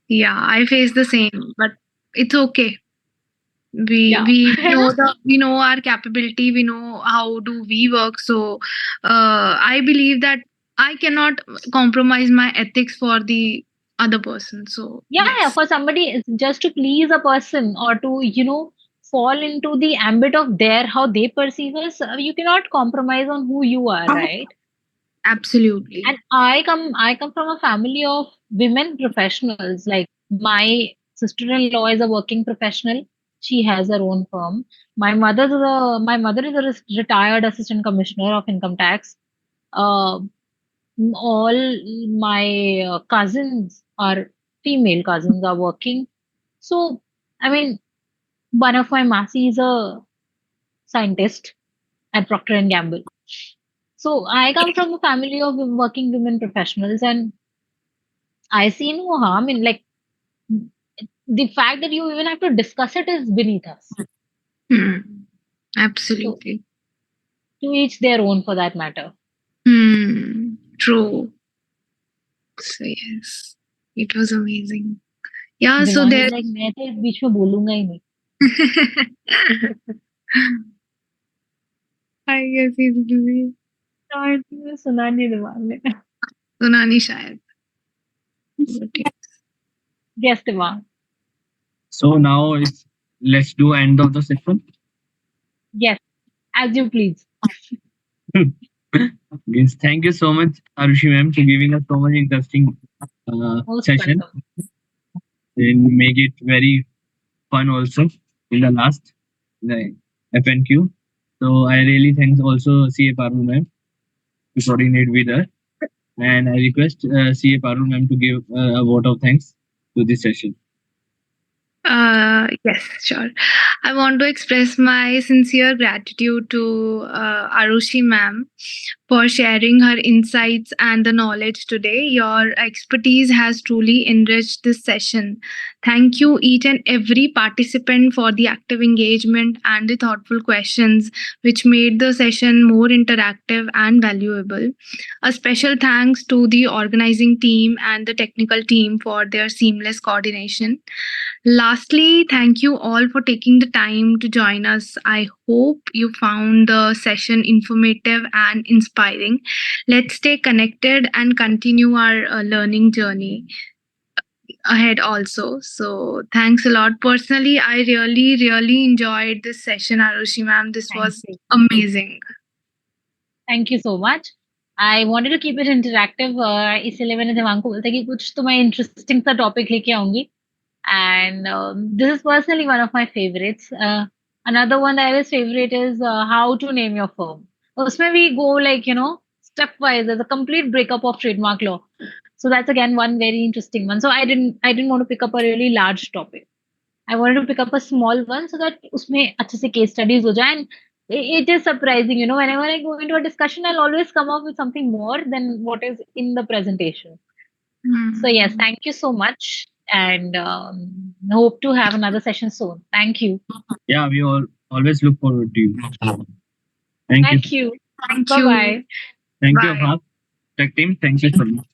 yeah, I face the same, but it's okay. We Yeah. we है know ना? we know our capability. We know how do we work. So I believe that I cannot compromise my ethics for the other person. So Yeah, yes, for somebody, just to please a person or to, fall into the ambit of their how they perceive us, you cannot compromise on who you are, right? And absolutely. I come from a family of women professionals. Like, my sister-in-law is a working professional. She has her own firm. My mother is a retired assistant commissioner of income tax. Uh, all my cousins are female cousins are working. So, I mean, one of my masi is a scientist at Procter and Gamble. So I come from a family of working women professionals, and I see no harm in, like, the fact that you even have to discuss it is beneath us. Hmm. Absolutely. To each their own, for that matter. True. So yes, it was amazing. Yeah, so Devang there is like, मैं तो इस बीच में बोलूंगा ही नहीं. I guess he's busy. सुना नहीं Devang ने. सुना नहीं शायद. But yeah. Yes, Devang. So now let's do end of the session. Yes, as you please. Yes, thank you so much, Arushi ma'am, for giving us so much interesting Most session welcome. and make it very fun also in the last the FNQ. So I really thanks also CA Parul ma'am to coordinate with her, and I request CA Parul ma'am to give a vote of thanks to this session. Yes, sure. I want to express my sincere gratitude to Arushi ma'am for sharing her insights and the knowledge today. Your expertise has truly enriched this session. Thank you, each and every participant, for the active engagement and the thoughtful questions, which made the session more interactive and valuable. A special thanks to the organizing team and the technical team for their seamless coordination. Lastly, thank you all for taking the time to join us. I hope you found the session informative and inspiring. Let's stay connected and continue our learning journey ahead also. So, thanks a lot. Personally, I really enjoyed this session, Arushi ma'am. This Thank was you. amazing. Thank you so much. I wanted to keep it interactive. इसलिए मैंने देवांग को बोला था कि कुछ तो मैं interesting सा topic लेके आऊंगी. And this is personally one of my favorites. Another one that I always favorite is how to name your firm. Usme we go like, stepwise. There's a complete breakup of trademark law. So that's again one very interesting one. So I didn't want to pick up a really large topic. I wanted to pick up a small one so that usme अच्छे से case studies हो जाए. And it is surprising, whenever I go into a discussion, I'll always come up with something more than what is in the presentation. So yes, thank you so much, and hope to have another session soon. Thank you. Yeah, we all always look forward to you. Thank you. Thank you. Thank Bye you. bye. Thank you, Bye. Abhas. Tech team. Thank you so much.